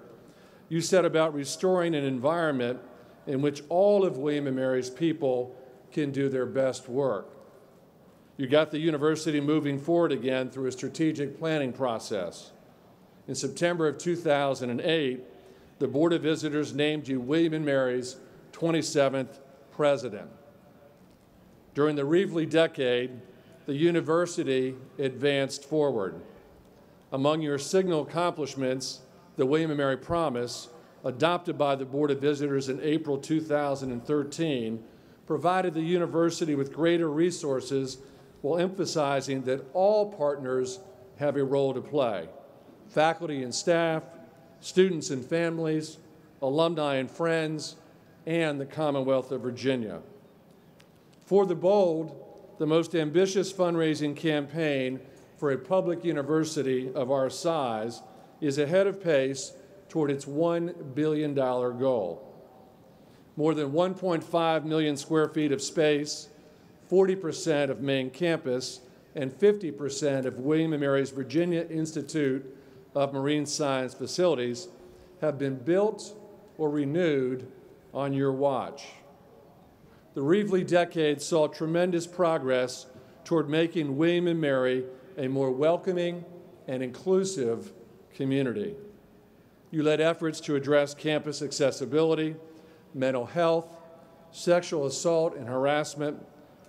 you set about restoring an environment in which all of William and Mary's people can do their best work. You got the university moving forward again through a strategic planning process. In September of 2008, the Board of Visitors named you William and Mary's 27th president. During the Reevely decade, the university advanced forward. Among your signal accomplishments, the William and Mary Promise, adopted by the Board of Visitors in April 2013, provided the university with greater resources while emphasizing that all partners have a role to play: faculty and staff, students and families, alumni and friends, and the Commonwealth of Virginia. For the Bold, the most ambitious fundraising campaign for a public university of our size, is ahead of pace toward its $1 billion goal. More than 1.5 million square feet of space, 40% of main campus, and 50% of William & Mary's Virginia Institute of Marine Science facilities have been built or renewed on your watch. The Reevely decade saw tremendous progress toward making William & Mary a more welcoming and inclusive community. You led efforts to address campus accessibility, mental health, sexual assault and harassment,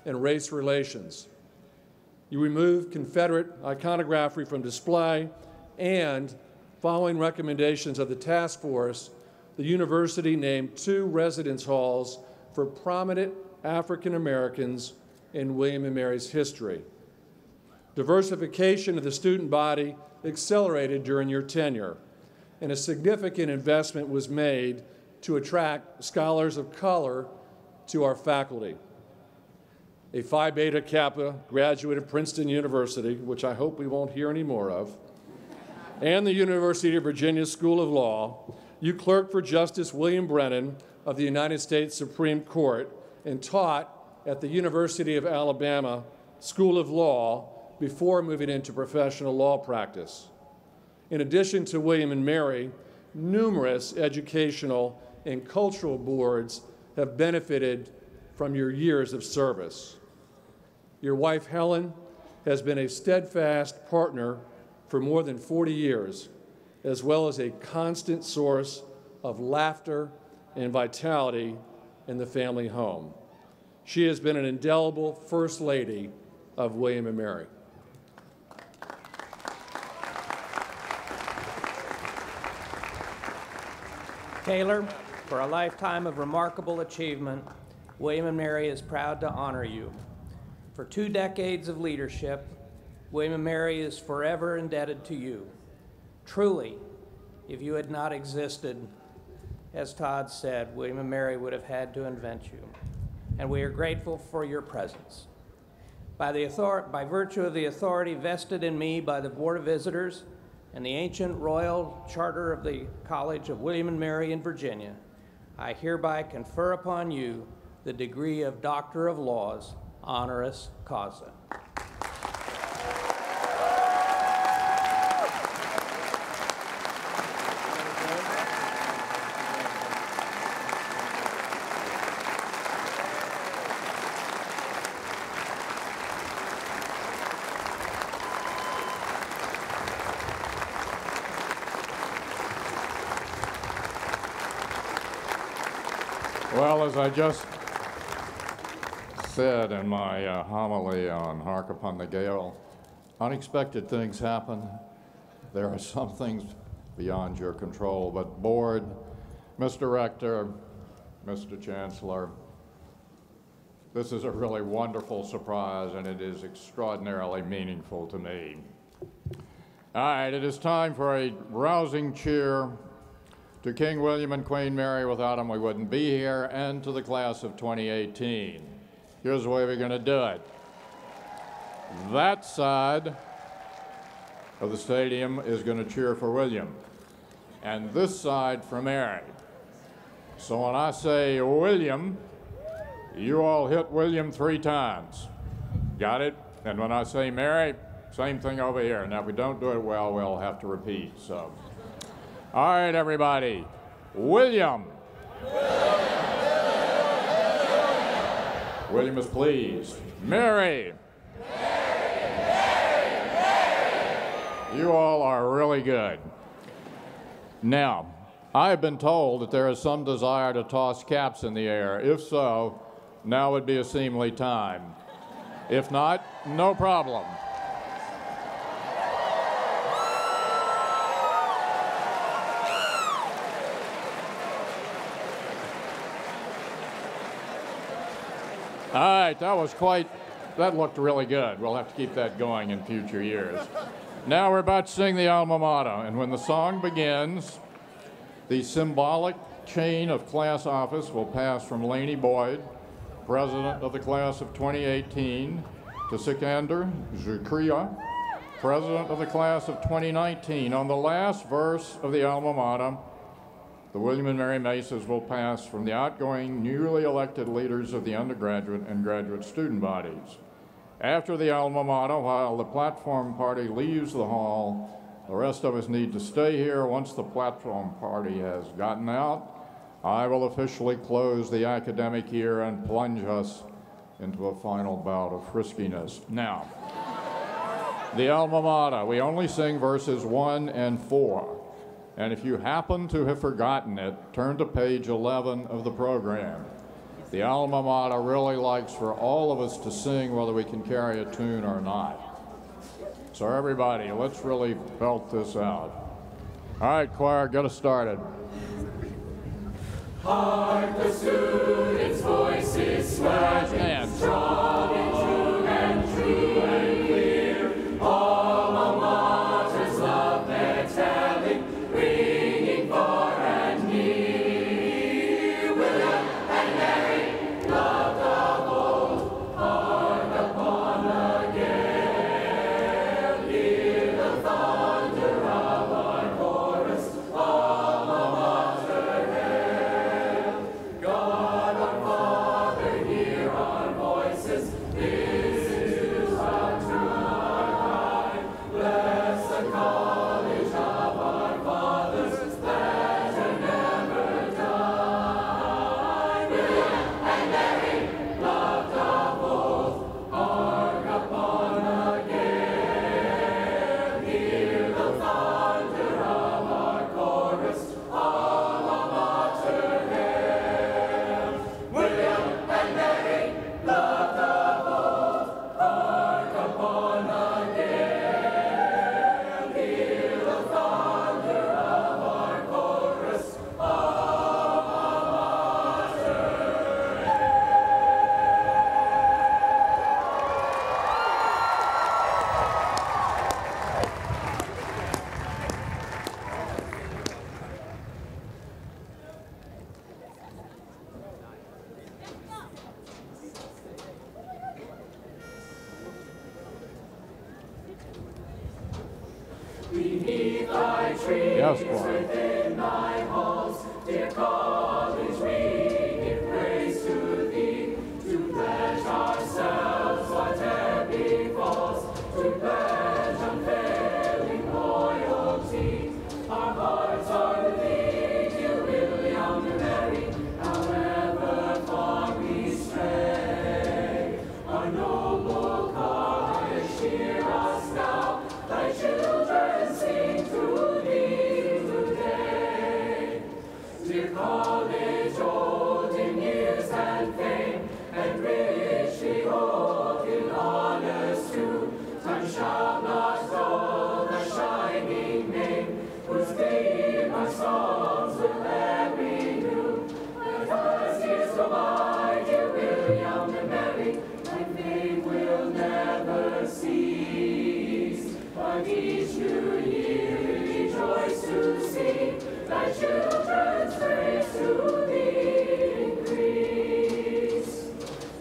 and race relations. You removed Confederate iconography from display, and following recommendations of the task force, the university named 2 residence halls for prominent African Americans in William & Mary's history. Diversification of the student body accelerated during your tenure, and a significant investment was made to attract scholars of color to our faculty. A Phi Beta Kappa graduate of Princeton University, which I hope we won't hear any more of, and the University of Virginia School of Law, you clerked for Justice William Brennan of the United States Supreme Court and taught at the University of Alabama School of Law before moving into professional law practice. In addition to William & Mary, numerous educational and cultural boards have benefited from your years of service. Your wife, Helen, has been a steadfast partner for more than 40 years, as well as a constant source of laughter and vitality in the family home. She has been an indelible First Lady of William & Mary. Taylor, for a lifetime of remarkable achievement, William & Mary is proud to honor you. For 2 decades of leadership, William & Mary is forever indebted to you. Truly, if you had not existed, as Todd said, William & Mary would have had to invent you. And we are grateful for your presence. By virtue of the authority vested in me by the Board of Visitors and the ancient royal charter of the College of William & Mary in Virginia, I hereby confer upon you the degree of Doctor of Laws, honoris causa. Well, as I just said in my homily on Hark Upon the Gale, unexpected things happen. There are some things beyond your control, but Board, Mr. Rector, Mr. Chancellor, this is a really wonderful surprise, and it is extraordinarily meaningful to me. All right, it is time for a rousing cheer to King William and Queen Mary. Without them, we wouldn't be here, and to the class of 2018. Here's the way we're going to do it. That side of the stadium is going to cheer for William, and this side for Mary. So when I say William, you all hit William 3 times. Got it? And when I say Mary, same thing over here. Now, if we don't do it well, we'll have to repeat. So, all right, everybody. William. William is pleased. Mary. You all are really good. Now, I've been told that there is some desire to toss caps in the air. If so, now would be a seemly time. If not, no problem. All right, that looked really good. We'll have to keep that going in future years. Now we're about to sing the alma mater, and when the song begins, the symbolic chain of class office will pass from Laney Boyd President of the class of 2018, to Sikander Zukria, President of the class of 2019. On the last verse of the alma mater, the William and Mary Maces will pass from the outgoing, newly elected leaders of the undergraduate and graduate student bodies. After the alma mater, while the platform party leaves the hall, the rest of us need to stay here. Once the platform party has gotten out, I will officially close the academic year and plunge us into a final bout of friskiness. Now, the alma mater, we only sing verses 1 and 4. And if you happen to have forgotten it, turn to page 11 of the program. The alma mater really likes for all of us to sing whether we can carry a tune or not. So everybody, let's really belt this out. All right, choir, get us started. Hark the students' voices swelling, strong and true and clear. Alma maters love their telling, ringing far and near. William and Mary, loved of old, hark upon the gale. Hear the thunder of our chorus, alma mater hail. God our Father, hear our voices, listen to our cry. Bless the college of our fathers, let it never die. William and Mary, loved of old, hark upon the gale. Hear the thunder of our chorus, alma mater hail. William and Mary, loved of old, hark upon the gale. Hear the thunder of our chorus, alma mater Beneath thy trees, Yes, choir. within thy halls, dear college, we give praise to thee, to pledge ourselves whatever befalls, to pledge unfailing loyalty. Our hearts are with thee, dear William and Mary, however far we stray. Our noble college, hear us now, thy children sing to thee today. Dear college, old in years and fame, and richly old in honors too, time shall not dull thy shining name, whose gleam our songs will ever renew. But as years go by, dear William and Mary, thy fame will never cease. But each new year rejoice to see thy children's praise to thee increase.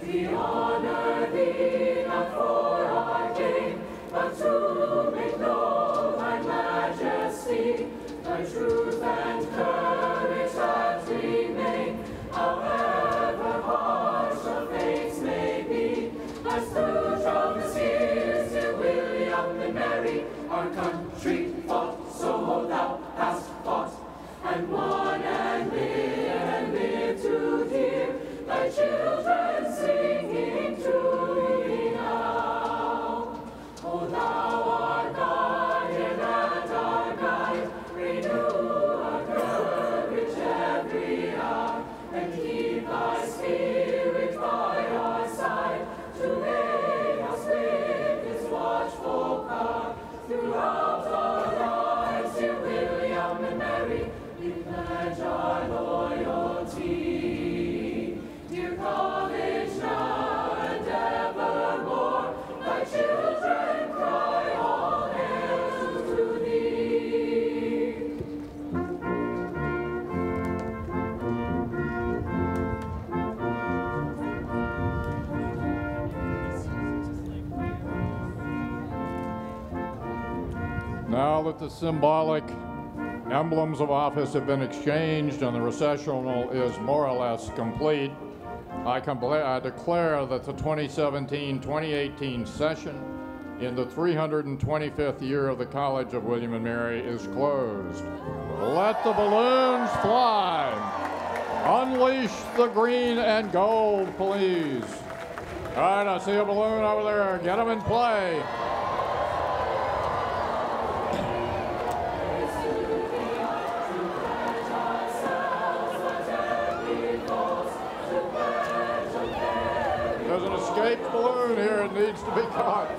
We honor thee not for our gain, but to make known thy majesty, thy truth and courage that remain, however harsh the fates may be. As through troublous years, dear William and Mary, our country fought, so thou hast fought, and won and lived to hear thy children singing to thee now. O thou our guardian and our guide, renew our courage every hour, and keep thy spirit by our side, to aid us with his watchful power. Throughout our lives, dear William and Mary, we pledge our loyalty. Dear God, Now that the symbolic emblems of office have been exchanged and the recessional is more or less complete, I declare that the 2017-2018 session in the 325th year of the College of William & Mary is closed. Let the balloons fly. Unleash the green and gold, please. All right, I see a balloon over there. Get them in play. There's an escaped balloon here. It needs to be caught.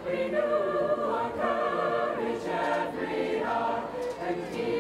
Renew our courage every hour and keep